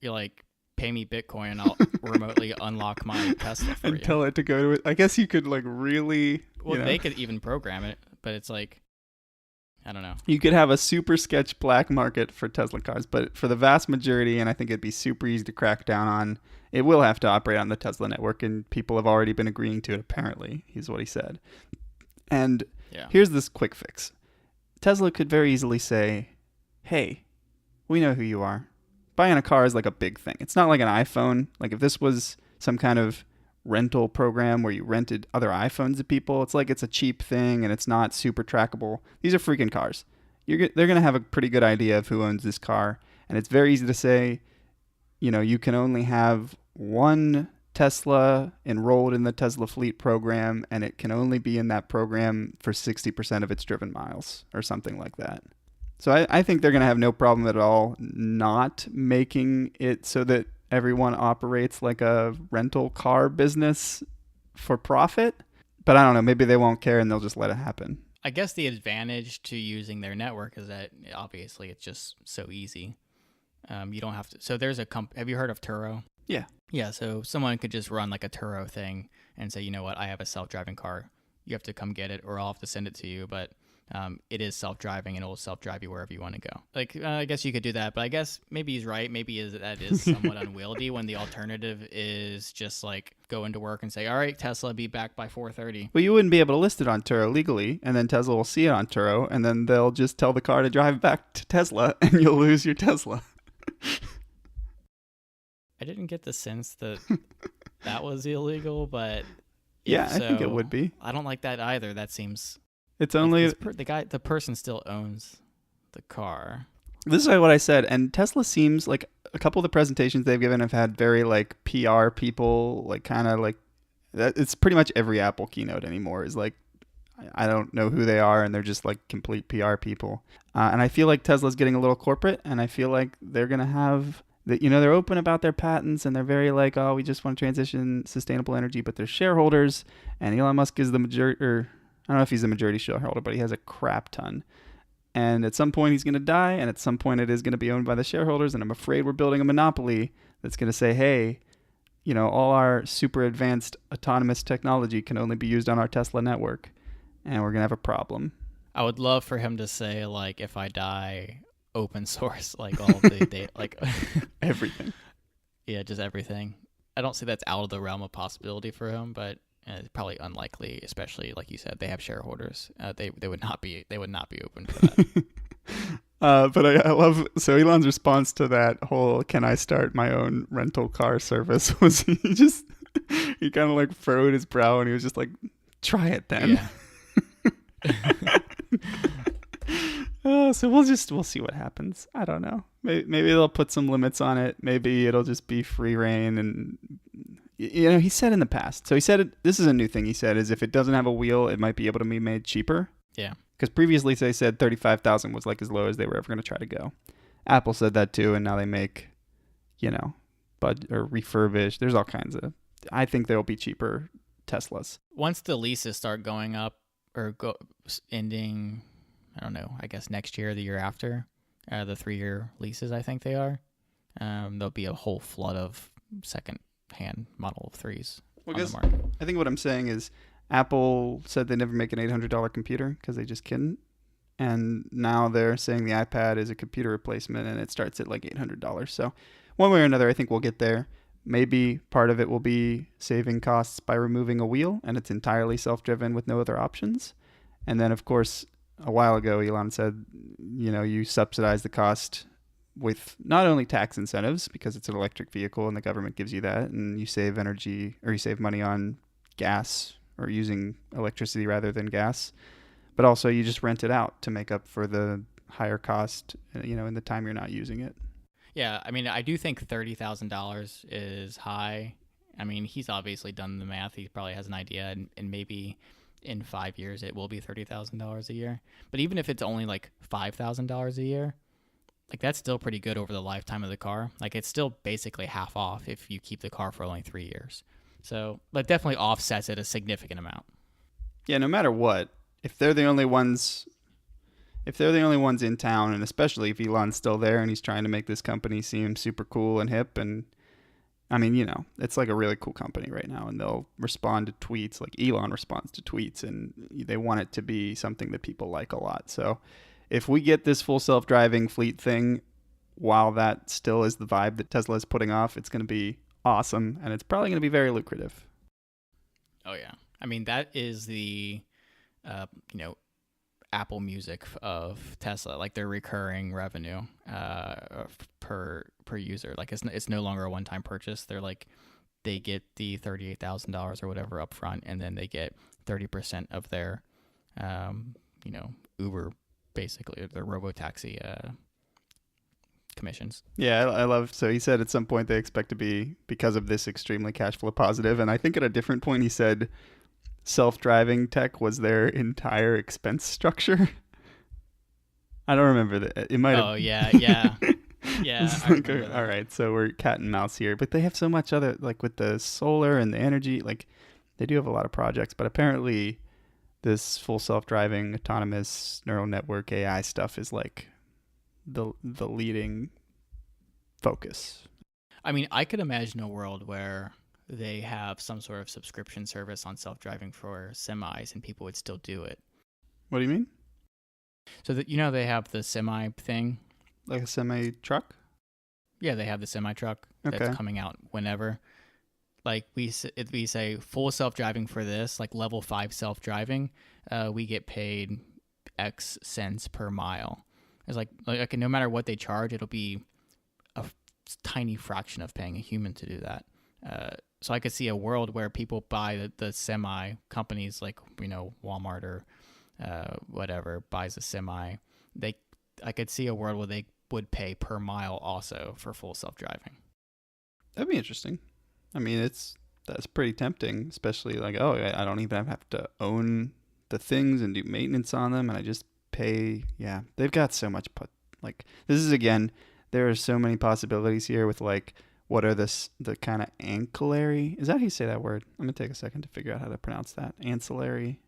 you're like, pay me Bitcoin and I'll remotely unlock my Tesla for you. And tell it to go to it. I guess you could like really... Well, they could even program it, but it's like, I don't know. You could have a super sketch black market for Tesla cars, but for the vast majority, and I think it'd be super easy to crack down on, it will have to operate on the Tesla network, and people have already been agreeing to it, apparently, is what he said. And here's this quick fix. Tesla could very easily say, hey, we know who you are. Buying a car is like a big thing. It's not like an iPhone. Like if this was some kind of rental program where you rented other iPhones to people, it's like it's a cheap thing and it's not super trackable. These are freaking cars. They're going to have a pretty good idea of who owns this car. And it's very easy to say, you can only have one Tesla enrolled in the Tesla fleet program, and it can only be in that program for 60% of its driven miles or something like that. So I think they're going to have no problem at all not making it so that everyone operates like a rental car business for profit. But I don't know, maybe they won't care and they'll just let it happen. I guess the advantage to using their network is that obviously it's just so easy. You don't have to. So there's a have you heard of Turo? Yeah. Yeah. So someone could just run like a Turo thing and say, you know what, I have a self-driving car. You have to come get it, or I'll have to send it to you. But it is self-driving, and it will self-drive you wherever you want to go. Like, I guess you could do that, but I guess maybe he's right. Maybe that is somewhat unwieldy when the alternative is just like go into work and say, all right, Tesla, be back by 4:30. Well, you wouldn't be able to list it on Turo legally, and then Tesla will see it on Turo, and then they'll just tell the car to drive back to Tesla, and you'll lose your Tesla. I didn't get the sense that that was illegal, but yeah, I think it would be. I don't like that either. That seems... It's only the person still owns the car. This is what I said, and Tesla seems like a couple of the presentations they've given have had very like PR people, like kind of like that. It's pretty much every Apple keynote anymore is like, I don't know who they are, and they're just like complete PR people. And I feel like Tesla's getting a little corporate, and I feel like they're gonna have that. You know, they're open about their patents, and they're very like, oh, we just want to transition sustainable energy, but they're shareholders, and Elon Musk is the majority. Or I don't know if he's a majority shareholder, but he has a crap ton. And at some point he's going to die, and at some point it is going to be owned by the shareholders, and I'm afraid we're building a monopoly that's going to say, hey, you know, all our super advanced autonomous technology can only be used on our Tesla network, and we're going to have a problem. I would love for him to say, like, if I die, open source, like all the data, like everything. Yeah, just everything. I don't see that's out of the realm of possibility for him, but it's probably unlikely, especially like you said, they have shareholders. They would not be open for that. But I love so Elon's response to that whole "Can I start my own rental car service?" was he kind of like furrowed his brow and he was just like, "Try it then." Yeah. So we'll see what happens. I don't know. Maybe they'll put some limits on it. Maybe it'll just be free reign. And you know, he said in the past. So he said this is a new thing. He said is if it doesn't have a wheel, it might be able to be made cheaper. Yeah. Because previously they said 35,000 was like as low as they were ever going to try to go. Apple said that too, and now they make, you know, or refurbish. There's all kinds of. I think there'll be cheaper Teslas once the leases start going up or ending. I don't know, I guess next year or the year after, the 3-year leases, I think they are. There'll be a whole flood of second-hand Model 3s on the market. I think what I'm saying is Apple said they never make an $800 computer because they just couldn't. And now they're saying the iPad is a computer replacement and it starts at like $800. So one way or another, I think we'll get there. Maybe part of it will be saving costs by removing a wheel and it's entirely self-driven with no other options. And then, of course, a while ago, Elon said, you know, you subsidize the cost with not only tax incentives because it's an electric vehicle and the government gives you that, and you save energy or you save money on gas or using electricity rather than gas, but also you just rent it out to make up for the higher cost, you know, in the time you're not using it. Yeah, I mean, I do think $30,000 is high. I mean, he's obviously done the math. He probably has an idea, and maybe in 5 years it will be $30,000 a year. But even if it's only like $5,000 a year, like that's still pretty good over the lifetime of the car. Like it's still basically half off if you keep the car for only 3 years. So that definitely offsets it a significant amount. Yeah, no matter what, if they're the only ones in town, and especially if Elon's still there and he's trying to make this company seem super cool and hip, and I mean, you know, it's like a really cool company right now, and they'll respond to tweets, like Elon responds to tweets, and they want it to be something that people like a lot. So if we get this full self-driving fleet thing, while that still is the vibe that Tesla is putting off, it's going to be awesome, and it's probably going to be very lucrative. Oh, yeah. I mean, that is the, you know, Apple Music of Tesla, like their recurring revenue per user. Like it's no longer a one-time purchase. They're like they get the $38,000 or whatever up front, and then they get 30% of their you know, Uber, basically their robotaxi commissions. Yeah, I love. So he said at some point they expect to be, because of this, extremely cash flow positive, and I think at a different point he said self-driving tech was their entire expense structure. I don't remember that. It might have. Oh, yeah. Yeah, It's I like, remember all that. right, so we're cat and mouse here. But they have so much other, like with the solar and the energy, like they do have a lot of projects. But apparently, this full self-driving, autonomous neural network AI stuff is like the leading focus. I mean, I could imagine a world where they have some sort of subscription service on self-driving for semis and people would still do it. What do you mean? So that, you know, they have the semi thing. Like a semi truck? Yeah, they have the semi truck that's Okay. coming out whenever. Like if we say full self-driving for this, like level 5 self-driving, we get paid X cents per mile. It's like no matter what they charge, it'll be a tiny fraction of paying a human to do that. So I could see a world where people buy the semi companies, like, you know, Walmart or whatever buys a semi. I could see a world where they would pay per mile also for full self-driving. That'd be interesting. I mean, that's pretty tempting, especially like, oh, I don't even have to own the things and do maintenance on them, and I just pay. Yeah, they've got so much. Like this is again, there are so many possibilities here with like what are the kind of ancillary. Is that how you say that word? I'm gonna take a second to figure out how to pronounce that. Ancillary.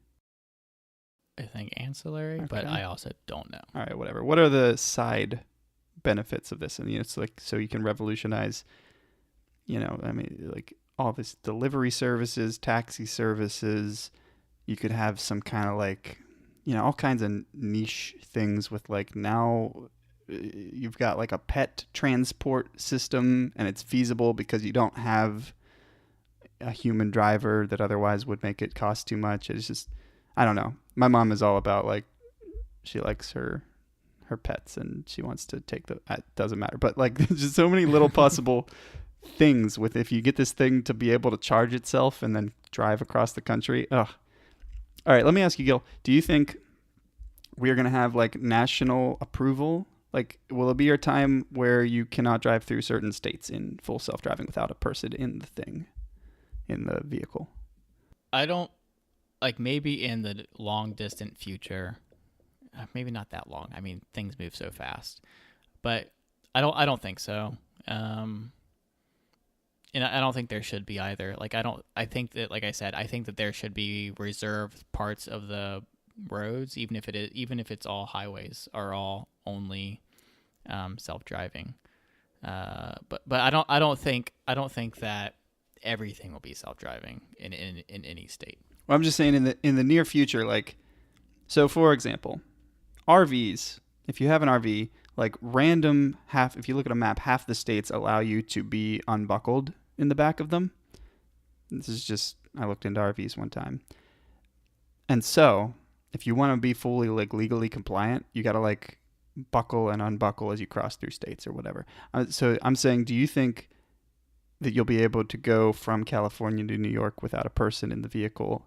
I think ancillary, but Okay. I also don't know. All right, whatever. What are the side benefits of this? And it's like so you can revolutionize. I mean, like all this delivery services, taxi services. You could have some kind of like, all kinds of niche things with like now you've got like a pet transport system and it's feasible because you don't have a human driver that otherwise would make it cost too much. It's just, I don't know. My mom is all about like, she likes her pets and she wants to take it doesn't matter. But like, there's just so many little possible things with if you get this thing to be able to charge itself and then drive across the country. Ugh. All right, let me ask you, Gil. Do you think we're going to have like national approval? Like, will it be a time where you cannot drive through certain states in full self driving without a person in the thing, in the vehicle? I don't like maybe in the long distant future, maybe not that long. I mean, things move so fast, but I don't think so. And I don't think there should be either. I think that, like I said, I think that there should be reserved parts of the roads, even if it's all highways are all only self-driving. But I don't think that everything will be self-driving in any state. Well, I'm just saying in the near future, like, so for example, RVs. If you have an RV, like random half, if you look at a map, half the states allow you to be unbuckled in the back of them. This is just, I looked into RVs one time. And so, if you want to be fully like legally compliant, you got to like buckle and unbuckle as you cross through states or whatever. So I'm saying, do you think that you'll be able to go from California to New York without a person in the vehicle?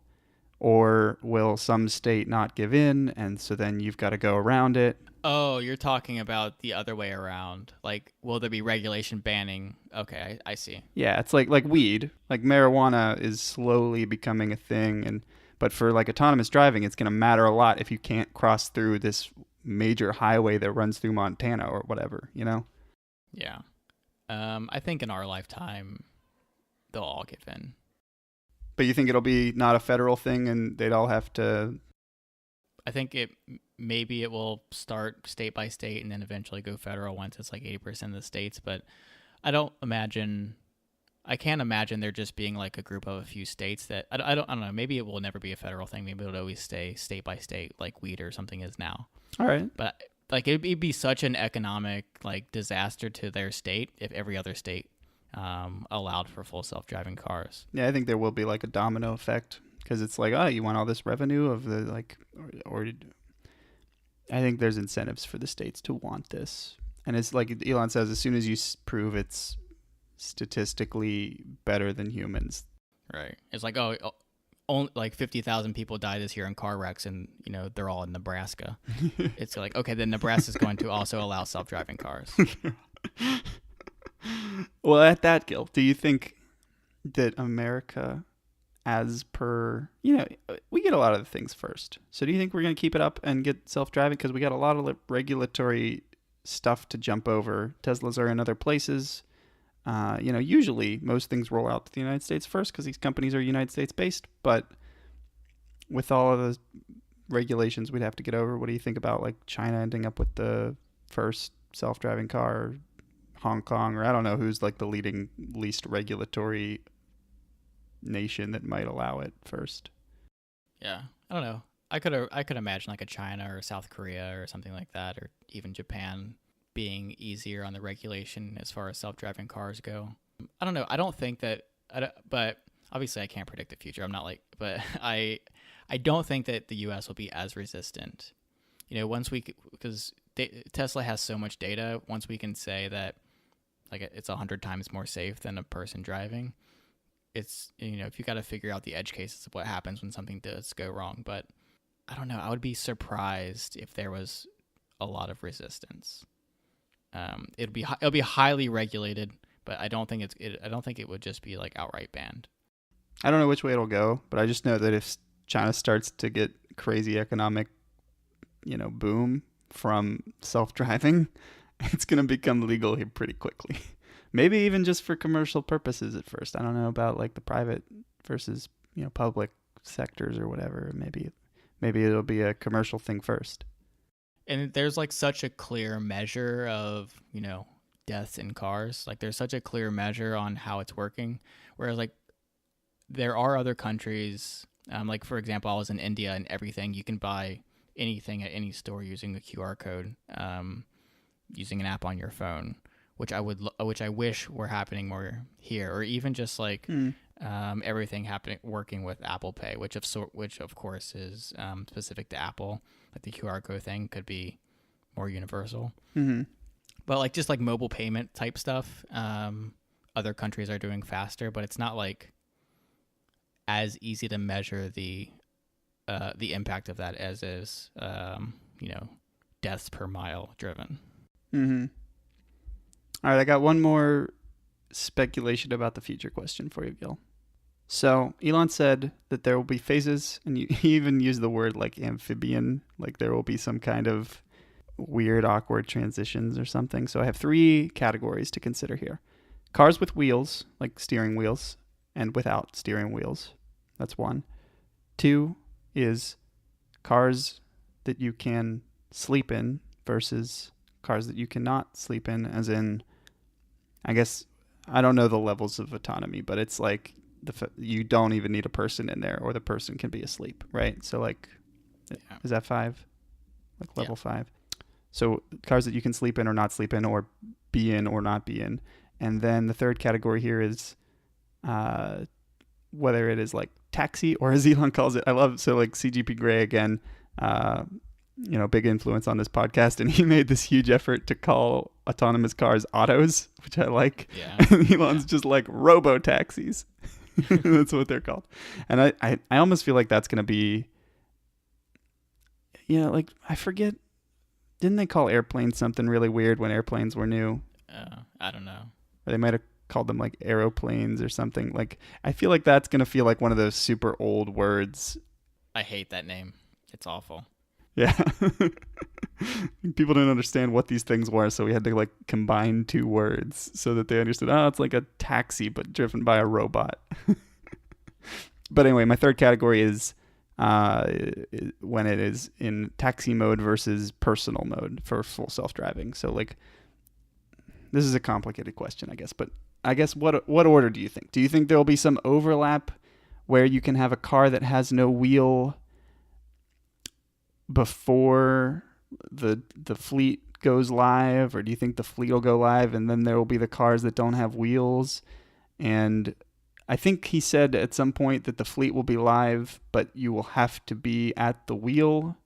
Or will some state not give in and so then you've got to go around it? Oh, you're talking about the other way around. Like, will there be regulation banning? Okay, I see. Yeah, it's like weed. Like marijuana is slowly becoming a thing and but for like autonomous driving, it's going to matter a lot if you can't cross through this major highway that runs through Montana or whatever? Yeah. I think in our lifetime, they'll all give in. But you think it'll be not a federal thing and they'd all have to. I think maybe it will start state by state and then eventually go federal once it's like 80% of the states. But I can't imagine there just being like a group of a few states that I don't know. Maybe it will never be a federal thing. Maybe it'll always stay state by state, like weed or something is now. All right. But like it'd be such an economic like disaster to their state if every other state allowed for full self-driving cars. Yeah, I think there will be like a domino effect because it's like, oh, you want all this revenue of the like, or I think there's incentives for the states to want this. And it's like Elon says, as soon as you prove it's statistically better than humans. Right. It's like, only like 50,000 people die this year in car wrecks and, they're all in Nebraska. It's like, okay, then Nebraska's going to also allow self-driving cars. Well, at that, Gil, do you think that America, as per, we get a lot of the things first. So do you think we're going to keep it up and get self-driving? Because we got a lot of regulatory stuff to jump over. Teslas are in other places. Usually most things roll out to the United States first because these companies are United States based. But with all of the regulations we'd have to get over, what do you think about like China ending up with the first self-driving car, or Hong Kong, or I don't know who's like the least regulatory nation that might allow it first? Yeah, I don't know. I could imagine like a China or South Korea or something like that, or even Japan being easier on the regulation as far as self-driving cars go. I don't know. I don't think that, but obviously I can't predict the future. I'm not like, but I don't think that the U.S. will be as resistant. Because Tesla has so much data. Once we can say that, like, it's 100 times more safe than a person driving, it's, if you got to figure out the edge cases of what happens when something does go wrong. But I don't know. I would be surprised if there was a lot of resistance. It'll be highly regulated, but I don't think it would just be like outright banned. I don't know which way it'll go, but I just know that if China starts to get crazy economic, boom from self-driving, it's going to become legal here pretty quickly. Maybe even just for commercial purposes at first. I don't know about like the private versus, public sectors or whatever. Maybe it'll be a commercial thing first. And there's like such a clear measure of, deaths in cars. Like there's such a clear measure on how it's working. Whereas like there are other countries, like for example, I was in India and everything, you can buy anything at any store using a QR code, using an app on your phone, which I wish were happening more here, or even just like everything working with Apple Pay, which of course is specific to Apple. Like the QR code thing could be more universal. Mm-hmm. But like just like mobile payment type stuff, other countries are doing faster, but it's not like as easy to measure the impact of that as is deaths per mile driven. Mm-hmm. All right, I got one more speculation about the future question for you, Gil. So Elon said that there will be phases, and he even used the word like amphibian, like there will be some kind of weird, awkward transitions or something. So I have 3 categories to consider here. Cars with wheels, like steering wheels, and without steering wheels. That's 1. 2 is cars that you can sleep in versus cars that you cannot sleep in, as in, I guess, I don't know the levels of autonomy, but it's like you don't even need a person in there, or the person can be asleep, right? So like, is that 5? Like level 5? So cars that you can sleep in or not sleep in, or be in or not be in. And then the third category here is whether it is like taxi, or as Elon calls it, so like CGP Grey again, big influence on this podcast, and he made this huge effort to call autonomous cars autos, which I like. Yeah. Elon's just like robo taxis. That's what they're called. And I almost feel like that's going to be, like, I forget, didn't they call airplanes something really weird when airplanes were new? I don't know. Or they might have called them like aeroplanes or something. Like, I feel like that's going to feel like one of those super old words. I hate that name. It's awful. Yeah. People didn't understand what these things were, so we had to like combine 2 words so that they understood, it's like a taxi but driven by a robot. But anyway, my third category is when it is in taxi mode versus personal mode for full self-driving. So like, this is a complicated question, I guess, but I guess what order do you think? Do you think there will be some overlap where you can have a car that has no wheel before the fleet goes live, or do you think the fleet will go live and then there will be the cars that don't have wheels? And I think he said at some point that the fleet will be live, but you will have to be at the wheel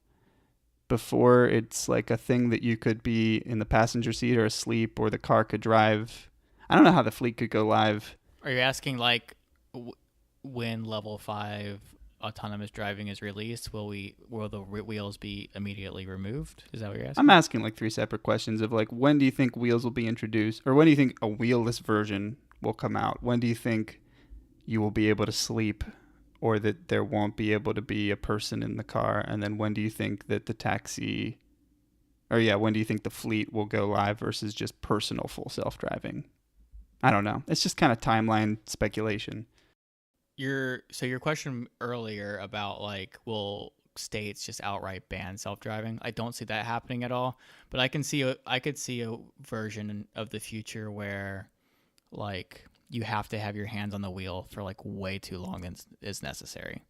before it's like a thing that you could be in the passenger seat or asleep, or the car could drive. I don't know how the fleet could go live. Are you asking like when level 5 autonomous driving is released, will the wheels be immediately removed? Is that what you're asking? I'm asking like 3 separate questions of like, when do you think wheels will be introduced, or when do you think a wheelless version will come out? When do you think you will be able to sleep, or that there won't be able to be a person in the car? And then when do you think that the taxi, Or yeah, when do you think the fleet will go live versus just personal full self-driving? I don't know. It's just kind of timeline speculation. Your question earlier about like will states just outright ban self-driving? I don't see that happening at all, but I could see a version of the future where like you have to have your hands on the wheel for like way too long than is necessary.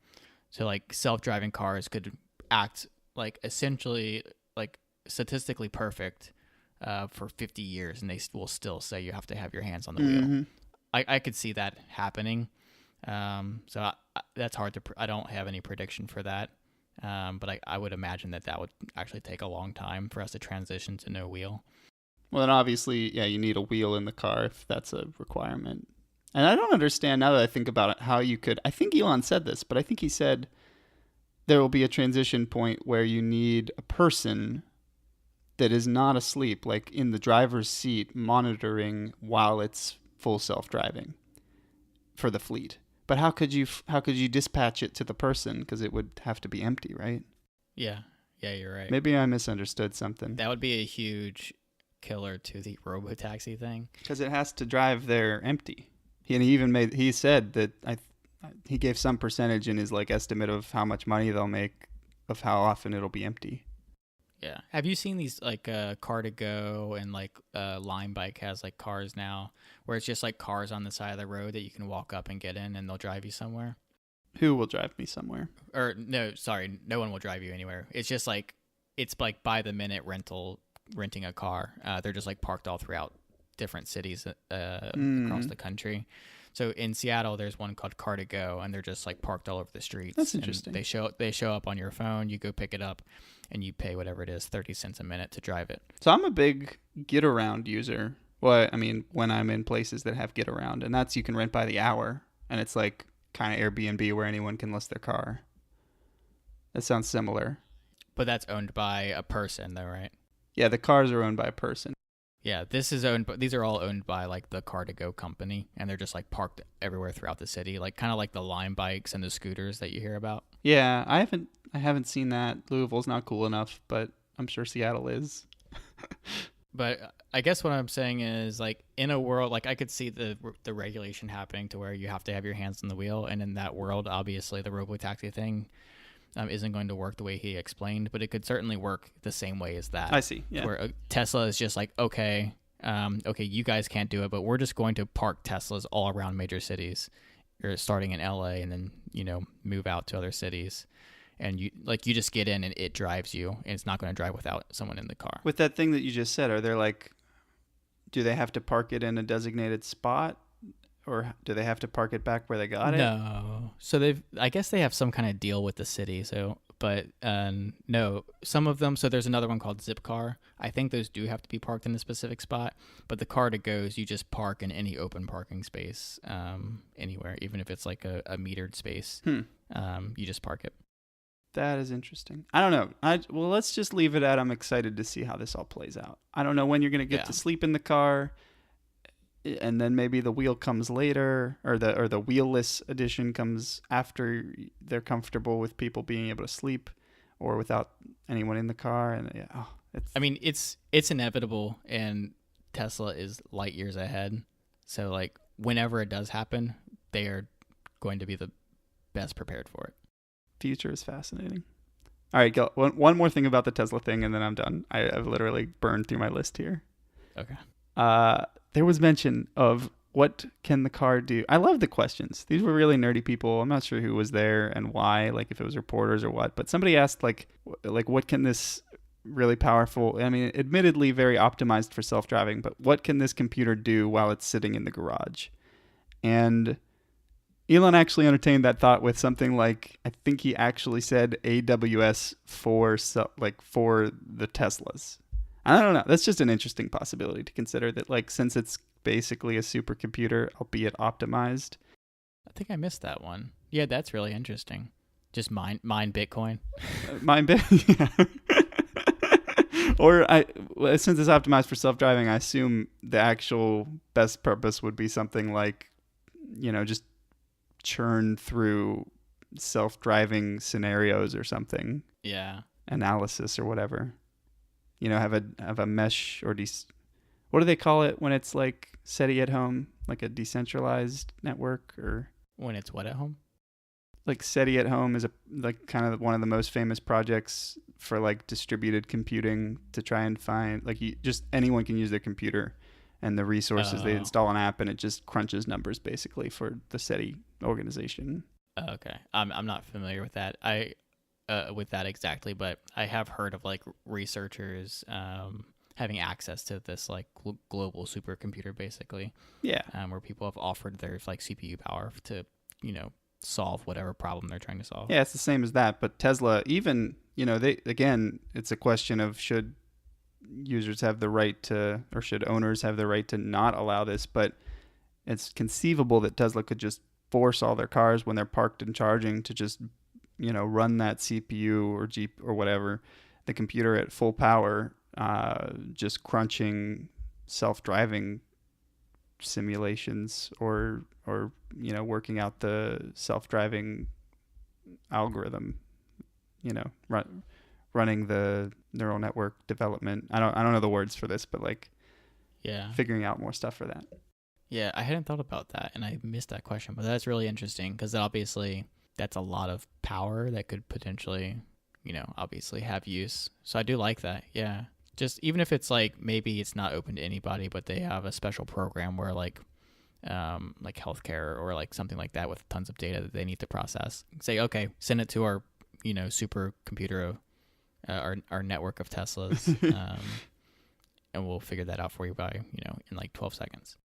So like self-driving cars could act like essentially like statistically perfect for 50 years, and they will still say you have to have your hands on the wheel. I could see that happening. That's hard to. I don't have any prediction for that. But I would imagine that would actually take a long time for us to transition to no wheel. Well, then obviously, yeah, you need a wheel in the car if that's a requirement. And I don't understand now that I think about it how you could. I think Elon said this, but I think he said there will be a transition point where you need a person that is not asleep, like in the driver's seat, monitoring while it's full self-driving for the fleet. But how could you dispatch it to the person? Because it would have to be empty, right? Yeah, you're right. Maybe I misunderstood something. That would be a huge killer to the robotaxi thing. Because it has to drive there empty. He said that he gave some percentage in his like estimate of how much money they'll make of how often it'll be empty. Yeah. Have you seen these like Car2Go and like Lime Bike has like cars now where it's just like cars on the side of the road that you can walk up and get in and they'll drive you somewhere? Who will drive me somewhere? Or no, sorry, no one will drive you anywhere. It's just like it's like by the minute renting a car. They're just like parked all throughout different cities across the country. So in Seattle, there's one called Car2Go, and they're just like parked all over the streets. That's interesting. And they show up on your phone. You go pick it up, and you pay whatever it is, 30 cents a minute to drive it. So I'm a big get around user. Well, I mean, when I'm in places that have get around, and that's you can rent by the hour, and it's like kind of Airbnb where anyone can list their car. That sounds similar. But that's owned by a person, though, right? Yeah, the cars are owned by a person. Yeah, these are all owned by like the Car2Go company, and they're just like parked everywhere throughout the city, like kind of like the Lime bikes and the scooters that you hear about. Yeah, I haven't seen that. Louisville's not cool enough, but I'm sure Seattle is. But I guess what I'm saying is like in a world like I could see the regulation happening to where you have to have your hands on the wheel, and in that world, obviously the robotaxi thing isn't going to work the way he explained, but it could certainly work the same way as that. I see. Yeah. Where Tesla is just like, okay, you guys can't do it, but we're just going to park Teslas all around major cities. You're starting in LA and then, move out to other cities. And you just get in and it drives you, and it's not going to drive without someone in the car. With that thing that you just said, do they have to park it in a designated spot? Or do they have to park it back where they got it? No. So I guess they have some kind of deal with the city. So, but no, some of them. So there's another one called Zipcar. I think those do have to be parked in a specific spot. But the Car2Go's, you just park in any open parking space anywhere, even if it's like a metered space. You just park it. That is interesting. I don't know. Well, let's just leave it at I'm excited to see how this all plays out. I don't know when you're going to get to sleep in the car. And then maybe the wheel comes later, or the wheelless edition comes after they're comfortable with people being able to sleep, or without anyone in the car. And it's inevitable, and Tesla is light years ahead. So like whenever it does happen, they are going to be the best prepared for it. Future is fascinating. All right, Gil, one more thing about the Tesla thing, and then I'm done. I've literally burned through my list here. Okay. There was mention of what can the car do. I love the questions. These were really nerdy people. I'm not sure who was there and why, like if it was reporters or what. But somebody asked like what can this really powerful, I mean, admittedly very optimized for self-driving, but what can this computer do while it's sitting in the garage? And Elon actually entertained that thought with something like, I think he actually said AWS for the Teslas. I don't know. That's just an interesting possibility to consider that, like, since it's basically a supercomputer, albeit optimized. I think I missed that one. Yeah, that's really interesting. Just mine Bitcoin. Mine Bitcoin. Yeah. Or since it's optimized for self-driving, I assume the actual best purpose would be something like, just churn through self-driving scenarios or something. Yeah. Analysis or whatever. have a mesh or what do they call it when it's like SETI at home, like a decentralized network, or When it's what at home? like SETI at home is like kind of one of the most famous projects for like distributed computing to try and find like just anyone can use their computer and the resources. They install an app and it just crunches numbers basically for the SETI organization. Okay, I'm not familiar with that. With that exactly, but I have heard of like researchers having access to this like global supercomputer basically. Yeah. Where people have offered their like CPU power to solve whatever problem they're trying to solve. Yeah, it's the same as that. But Tesla, even it's a question of should users have the right to, or should owners have the right to not allow this? But it's conceivable that Tesla could just force all their cars when they're parked and charging to just run that CPU or Jeep or whatever, the computer at full power, just crunching self-driving simulations or working out the self-driving algorithm, running the neural network development. I don't know the words for this, but like figuring out more stuff for that. Yeah, I hadn't thought about that, and I missed that question, but that's really interesting because obviously that's a lot of power that could potentially, obviously have use. So I do like that. Yeah. Just even if it's like maybe it's not open to anybody, but they have a special program where like healthcare or like something like that with tons of data that they need to process. Say, okay, send it to our, super computer, our network of Teslas, and we'll figure that out for you by, in like 12 seconds.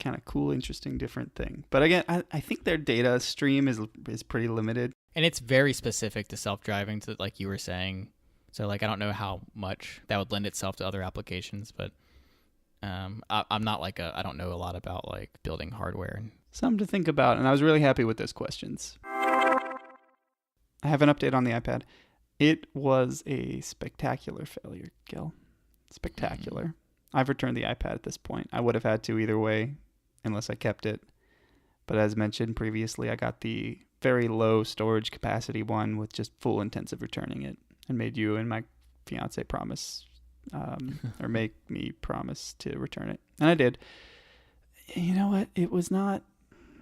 Kind of cool, interesting, different thing. But again, I think their data stream is pretty limited. And it's very specific to self-driving, to like you were saying. So like I don't know how much that would lend itself to other applications, but I'm not like I don't know a lot about like building hardware. Something to think about, and I was really happy with those questions. I have an update on the iPad. It was a spectacular failure, Gil. Spectacular. I've returned the iPad at this point. I would have had to either way, unless I kept it. But as mentioned previously, I got the very low storage capacity one with just full intensive returning it, and made you and my fiance promise, or make me promise to return it. And I did. You know what? It was not,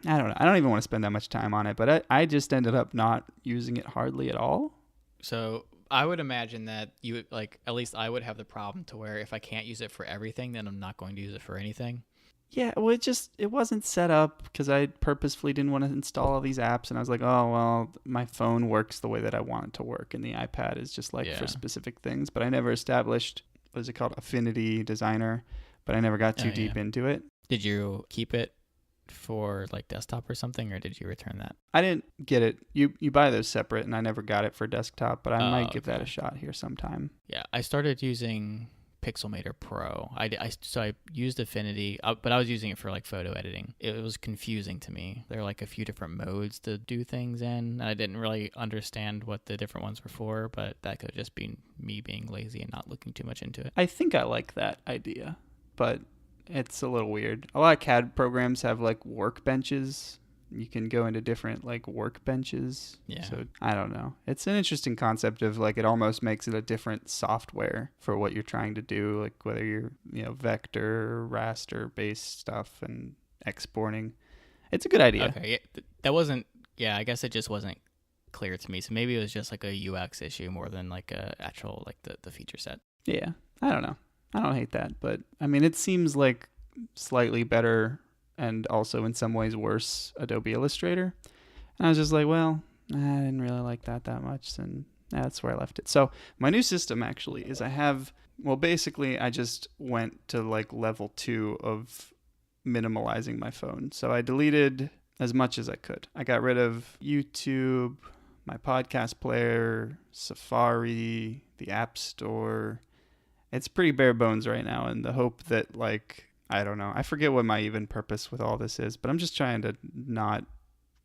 I don't know. I don't even want to spend that much time on it, but I just ended up not using it hardly at all. So I would imagine that you would, like, at least I would have the problem to where if I can't use it for everything, then I'm not going to use it for anything. Yeah, well, it wasn't set up because I purposefully didn't want to install all these apps, and I was like, oh, well, my phone works the way that I want it to work, and the iPad is just like for specific things. But I never established, what is it called, Affinity Designer, but I never got too deep into it. Did you keep it for like desktop or something, or did you return that? I didn't get it. You buy those separate, and I never got it for desktop, but I might give that a shot here sometime. Yeah, I started using Pixelmator Pro. So I used Affinity, but I was using it for like photo editing. It was confusing to me. There are like a few different modes to do things in, and I didn't really understand what the different ones were for, but that could just be me being lazy and not looking too much into it. I think I like that idea, but it's a little weird. A lot of CAD programs have like workbenches. You can go into different like workbenches. Yeah. So I don't know. It's an interesting concept of like it almost makes it a different software for what you're trying to do, like whether you're, vector, raster based stuff and exporting. It's a good idea. Okay. That wasn't, I guess it just wasn't clear to me. So maybe it was just like a UX issue more than like a actual like the feature set. Yeah. I don't know. I don't hate that, but I mean, it seems like slightly better and also in some ways worse Adobe Illustrator. And I was just like, well, I didn't really like that much, and that's where I left it. So my new system actually is basically I just went to like level 2 of minimalizing my phone. So I deleted as much as I could. I got rid of YouTube, my podcast player, Safari, the App Store. It's pretty bare bones right now, in the hope that like, I don't know. I forget what my even purpose with all this is, but I'm just trying to not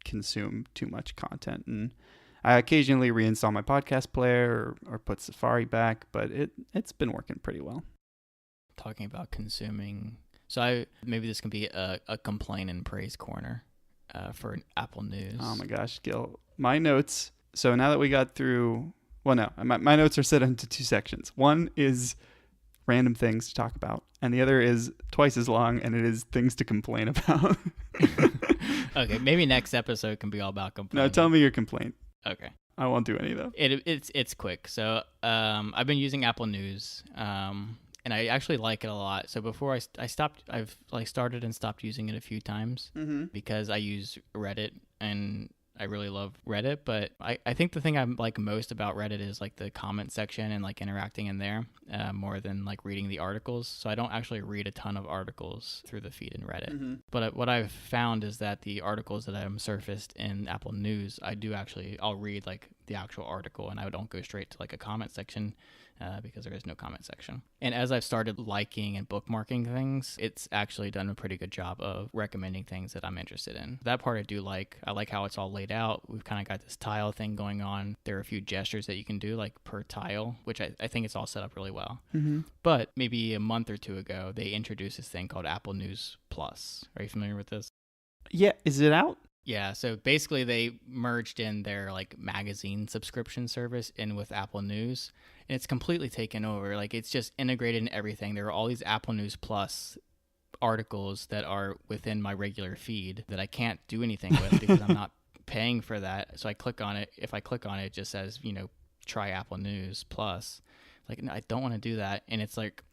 consume too much content. And I occasionally reinstall my podcast player or put Safari back, but it's been working pretty well. Talking about consuming, so maybe this can be a complain and praise corner for Apple News. Oh my gosh, Gil. My notes. So now that we got through, well, no, my notes are set into 2 sections. One is random things to talk about, and the other is twice as long, and it is things to complain about. Okay, maybe next episode can be all about complaining. No, tell me your complaint. Okay. I won't do any though. It's quick. So I've been using Apple News, and I actually like it a lot. So before I stopped, I've like started and stopped using it a few times because I use Reddit and I really love Reddit. But I think the thing I like most about Reddit is like the comment section and like interacting in there more than like reading the articles. So I don't actually read a ton of articles through the feed in Reddit. But what I've found is that the articles that I'm surfaced in Apple News, I'll read like the actual article and I don't go straight to like a comment section because there is no comment section. And as I've started liking and bookmarking things, it's actually done a pretty good job of recommending things that I'm interested in. That part I do like. I like how it's all laid out. We've kind of got this tile thing going on. There are a few gestures that you can do like per tile, which I think it's all set up really well. But maybe a month or two ago, they introduced this thing called Apple News Plus. Are you familiar with this? Yeah, is it out? Yeah, so basically they merged in their like magazine subscription service in with Apple News, and it's completely taken over. Like it's just integrated in everything. There are all these Apple News Plus articles that are within my regular feed that I can't do anything with because I'm not paying for that. So I click on it. If I click on it, it just says, try Apple News Plus. Like, no, I don't want to do that. And it's like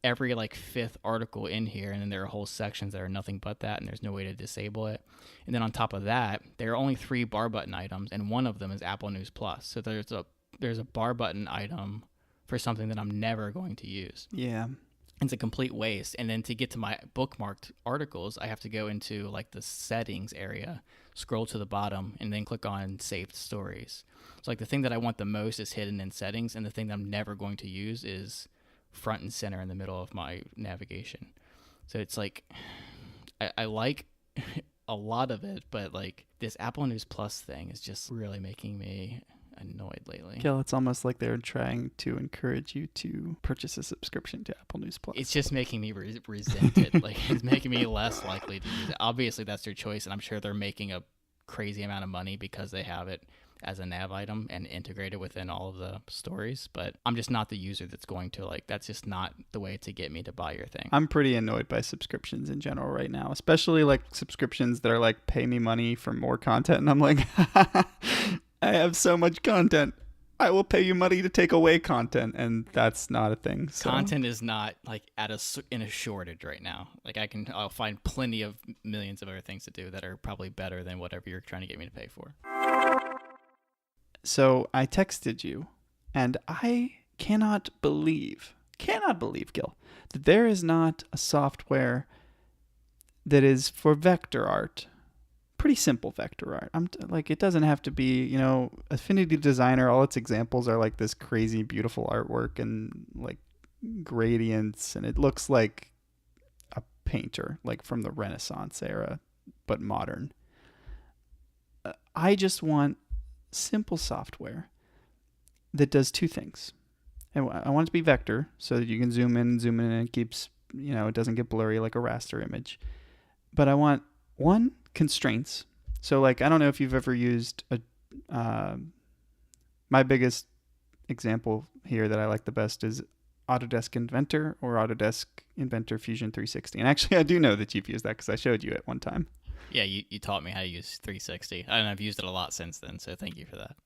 every like fifth article in here, and then there are whole sections that are nothing but that, and there's no way to disable it. And then on top of that, there are only 3 bar button items, and one of them is Apple News Plus. So there's a bar button item for something that I'm never going to use. Yeah. It's a complete waste. And then to get to my bookmarked articles, I have to go into like the settings area, scroll to the bottom, and then click on saved stories. So like the thing that I want the most is hidden in settings, and the thing that I'm never going to use is front and center in the middle of my navigation. So it's like I like a lot of it, but like this Apple News Plus thing is just really making me annoyed lately. Gil, it's almost like they're trying to encourage you to purchase a subscription to Apple News Plus. It's just making me resent it. Like it's making me less likely to use it. Obviously that's their choice, and I'm sure they're making a crazy amount of money because they have it as a nav item and integrate it within all of the stories, but I'm just not the user that's going to that's just not the way to get me to buy your thing. I'm pretty annoyed by subscriptions in general right now, especially like subscriptions that are like pay me money for more content, and I'm like, I have so much content, I will pay you money to take away content, and that's not a thing. So. Content is not like in a shortage right now. Like I'll find plenty of millions of other things to do that are probably better than whatever you're trying to get me to pay for. So I texted you, and I cannot believe, Gil, that there is not a software that is for vector art. Pretty simple vector art. It doesn't have to be, Affinity Designer, all its examples are like this crazy, beautiful artwork and like gradients, and it looks like a painter, like from the Renaissance era, but modern. I just want simple software that does 2 things. I want it to be vector so that you can zoom in, and it keeps, it doesn't get blurry like a raster image. But I want, 1, constraints. So like, I don't know if you've ever used my biggest example here that I like the best is Autodesk Inventor or Autodesk Inventor Fusion 360. And actually, I do know that you've used that because I showed you it one time. Yeah, you taught me how to use 360, and I've used it a lot since then, so thank you for that.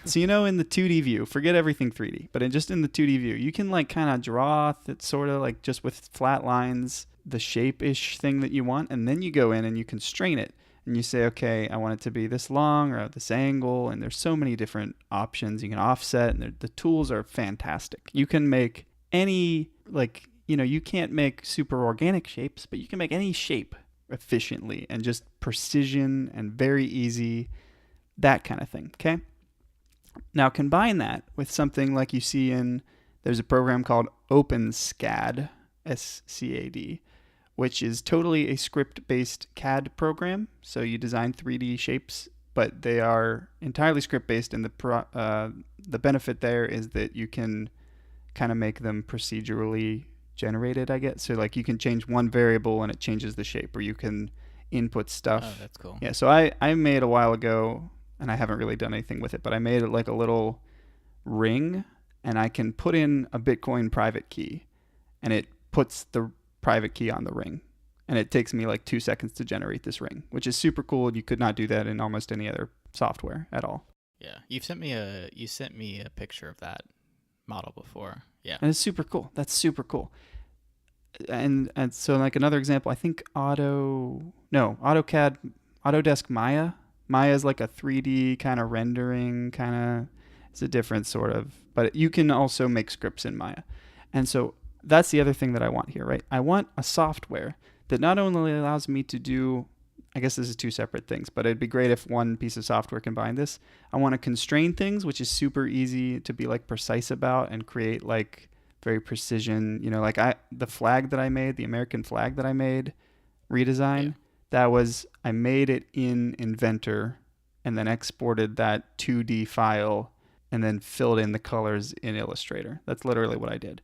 So, in the 2D view, forget everything 3D, but just in the 2D view, you can like kind of draw it sort of like just with flat lines, the shape-ish thing that you want, and then you go in and you constrain it, and you say, okay, I want it to be this long or this angle, and there's so many different options. You can offset, and the tools are fantastic. You can make any, you can't make super organic shapes, but you can make any shape efficiently and just precision and very easy, that kind of thing. Okay. Now combine that with something like you see there's a program called OpenSCAD, SCAD, which is totally a script-based CAD program. So you design 3D shapes, but they are entirely script-based, and the benefit there is that you can kind of make them procedurally generated, I guess. So like you can change one variable and it changes the shape, or you can input stuff. Oh, that's cool. Yeah, so I made a while ago, and I haven't really done anything with it, but I made like a little ring, and I can put in a Bitcoin private key, and it puts the private key on the ring. And it takes me like 2 seconds to generate this ring, which is super cool. You could not do that in almost any other software at all. Yeah, you sent me a picture of that model before. Yeah, And it's super cool. That's super cool. And so like another example, I think AutoCAD, Autodesk Maya. Maya is like a 3D kind of rendering kind of, it's a different sort of, but you can also make scripts in Maya. And so that's the other thing that I want here, right? I want a software that not only allows me to do, I guess this is two separate things, but it'd be great if one piece of software combined this. I want to constrain things, which is super easy to be like precise about and create like very precision, like the flag that I made, the American flag that I made, redesign, Yeah. that was, I made it in Inventor and then exported that 2D file and then filled in the colors in Illustrator. That's literally what I did.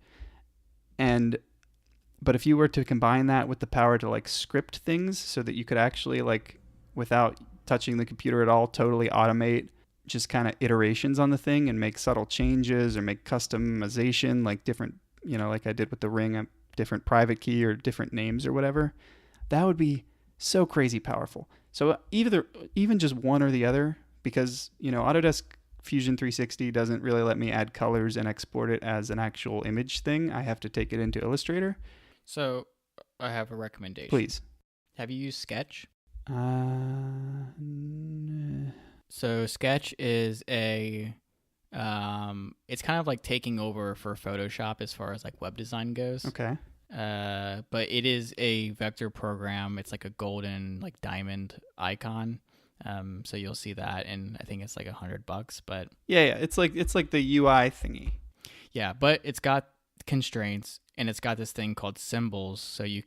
But if you were to combine that with the power to like script things so that you could actually like, without touching the computer at all, totally automate just kind of iterations on the thing and make subtle changes or make customization, like different, like I did with the ring, a different private key or different names or whatever, that would be so crazy powerful. So even just one or the other, because, Autodesk Fusion 360 doesn't really let me add colors and export it as an actual image thing. I have to take it into Illustrator. So I have a recommendation. Please. Have you used Sketch? N- So Sketch is it's kind of like taking over for Photoshop as far as like web design goes. okay. But it is a vector program. It's like a golden, like diamond icon. So you'll see that, and I think it's like $100. But Yeah. It's like the UI thingy. yeah, but it's got constraints, and it's got this thing called symbols. So you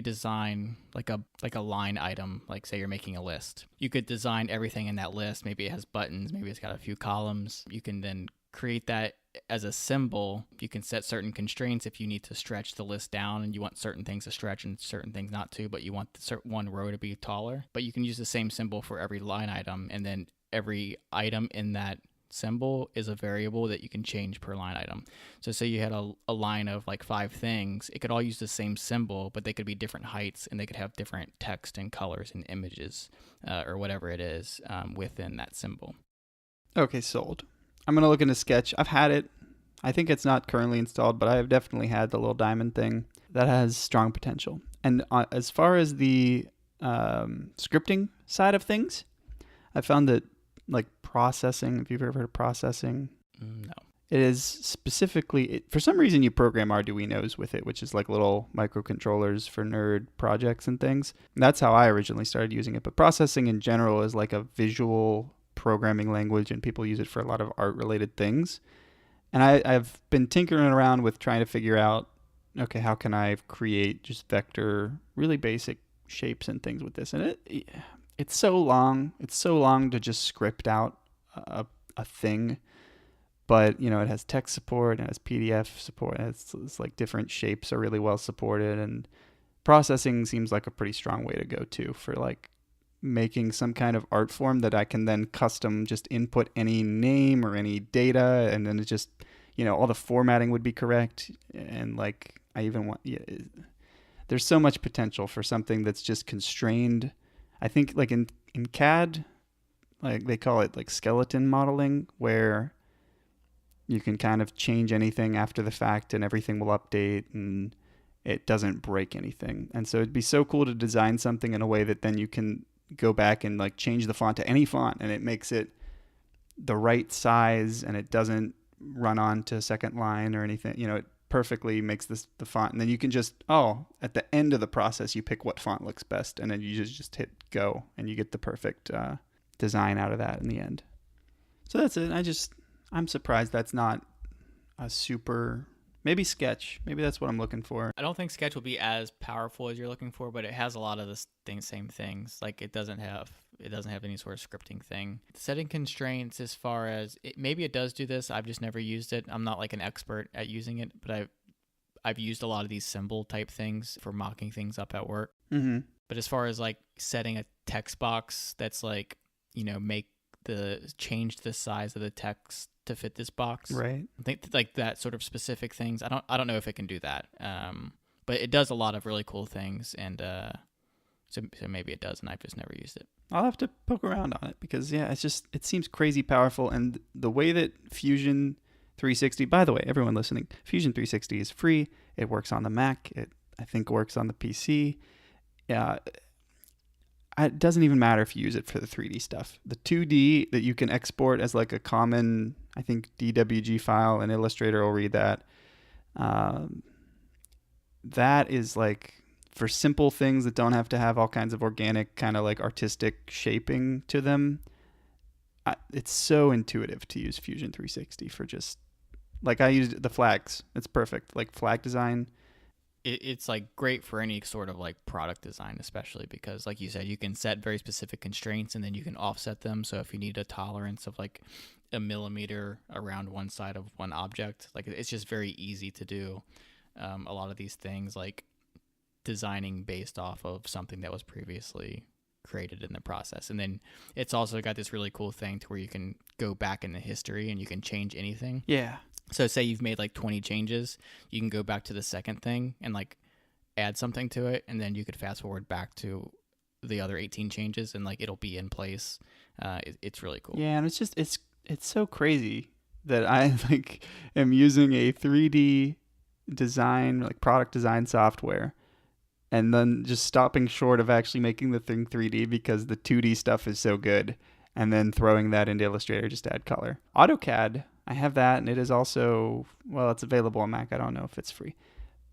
design like a line item, like say you're making a list. You could design everything in that list. Maybe it has buttons, maybe it's got a few columns. You can then create that as a symbol. You can set certain constraints if you need to stretch the list down and you want certain things to stretch and certain things not to, but you want one row to be taller. But you can use the same symbol for every line item, and then every item in that symbol is a variable that you can change per line item. So say you had a line of like 5 things, it could all use the same symbol, but they could be different heights, and they could have different text and colors and images or whatever it is within that symbol. Okay, sold. I'm going to look into Sketch. I've had it. I think it's not currently installed, but I have definitely had the little diamond thing. That has strong potential. And as far as the scripting side of things, I found that like processing, if you've ever heard of processing, No. it is specifically, for some reason you program Arduinos with it, which is like little microcontrollers for nerd projects and things. And that's how I originally started using it. But processing in general is like a visual programming language, and people use it for a lot of art related things. And I've been tinkering around with trying to figure out, okay, how can I create just vector, really basic shapes and things with this? And it's so long. It's so long to just script out a thing. But, it has text support, and it has PDF support. And it's like different shapes are really well supported. And processing seems like a pretty strong way to go too for like making some kind of art form that I can then custom just input any name or any data, and then it just, all the formatting would be correct. And like I even want, there's so much potential for something that's just constrained. I think like in CAD, like they call it like skeleton modeling, where you can kind of change anything after the fact and everything will update and it doesn't break anything. And so it'd be so cool to design something in a way that then you can go back and like change the font to any font, and it makes it the right size, and it doesn't run on to second line or anything. It perfectly makes the font, and then you can just, at the end of the process, you pick what font looks best, and then you just hit go, and you get the perfect design out of that in the end. So that's it. I'm surprised that's not a super, maybe Sketch. Maybe that's what I'm looking for. I don't think Sketch will be as powerful as you're looking for, but it has a lot of the same things. Like it doesn't have any sort of scripting thing. Setting constraints as far as maybe it does do this. I've just never used it. I'm not like an expert at using it, but I've used a lot of these symbol type things for mocking things up at work. Mm-hmm. But as far as like setting a text box that's like, change the size of the text to fit this box. Right. I think like that sort of specific things. I don't know if it can do that. But it does a lot of really cool things, and so maybe it does, and I've just never used it. I'll have to poke around on it because it seems crazy powerful, and the way that Fusion 360, by the way, everyone listening, Fusion 360 is free. It works on the Mac. It I think works on the PC. Yeah. It doesn't even matter if you use it for the 3D stuff. The 2D that you can export as like a common, I think, DWG file, and Illustrator will read that. That is like for simple things that don't have to have all kinds of organic kind of like artistic shaping to them. It's so intuitive to use Fusion 360 for just like I used the flags. It's perfect. Like flag design. It's like great for any sort of like product design, especially because like you said, you can set very specific constraints and then you can offset them. So if you need a tolerance of like a millimeter around one side of one object, like it's just very easy to do. A lot of these things like designing based off of something that was previously created in the process. And then it's also got this really cool thing to where you can go back in the history and you can change anything. Yeah. So say you've made like 20 changes, you can go back to the second thing and like add something to it, and then you could fast forward back to the other 18 changes and like it'll be in place. It's really cool. Yeah, and it's just it's so crazy that I like am using a 3D design, like product design software, and then just stopping short of actually making the thing 3D because the 2D stuff is so good, and then throwing that into Illustrator just to add color. AutoCAD, I have that, and it is also, well, it's available on Mac. I don't know if it's free,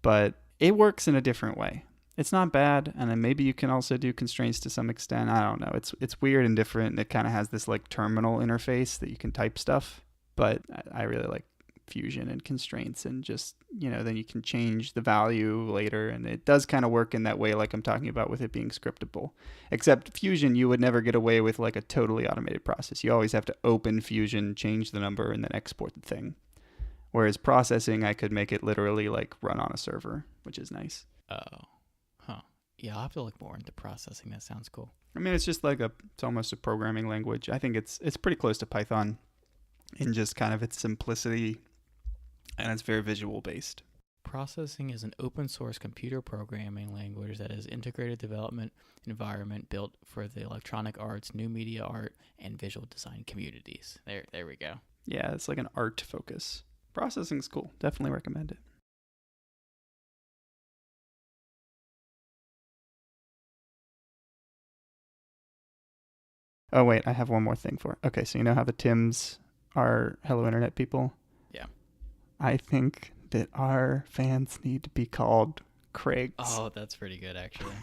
but it works in a different way. It's not bad, and then maybe you can also do constraints to some extent. I don't know. It's weird and different, and it kind of has this like terminal interface that you can type stuff, but I really like Fusion and constraints, and just, you know, then you can change the value later, and it does kind of work in that way like I'm talking about with it being scriptable. Except Fusion, you would never get away with like a totally automated process. You always have to open Fusion, change the number, and then export the thing. Whereas processing, I could make it literally like run on a server, which is nice. Oh, huh. Yeah, I'll have to look more into processing. That sounds cool. I mean, it's just like it's almost a programming language. I think it's pretty close to Python in just kind of its simplicity, and it's very visual based. Processing is an open source computer programming language that is integrated development environment built for the electronic arts, new media art, and visual design communities. There we go. Yeah, it's like an art focus. Processing's cool. Definitely recommend it. Oh, wait, I have one more thing for it. Okay, so you know how the Tims are Hello Internet people? Yeah. I think that our fans need to be called Craigs. Oh, that's pretty good, actually.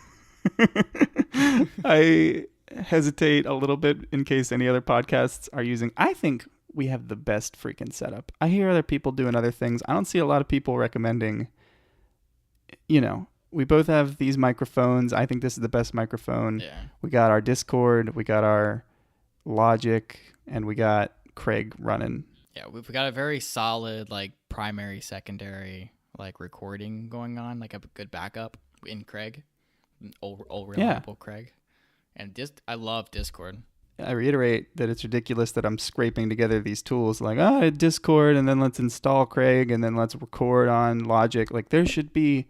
I hesitate a little bit in case any other podcasts are using. I think we have the best freaking setup. I hear other people doing other things. I don't see a lot of people recommending, you know, we both have these microphones. I think this is the best microphone. Yeah. We got our Discord, we got our Logic, and we got Craig running. Yeah, we've got a very solid, like, primary, secondary, like, recording going on, like a good backup in Craig, old reliable Craig. And I love Discord. I reiterate that it's ridiculous that I'm scraping together these tools like, Discord, and then let's install Craig, and then let's record on Logic. Like, there should be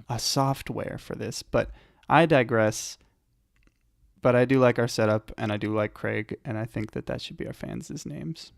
a software for this, but I digress. But I do like our setup, and I do like Craig, and I think that should be our fans' names.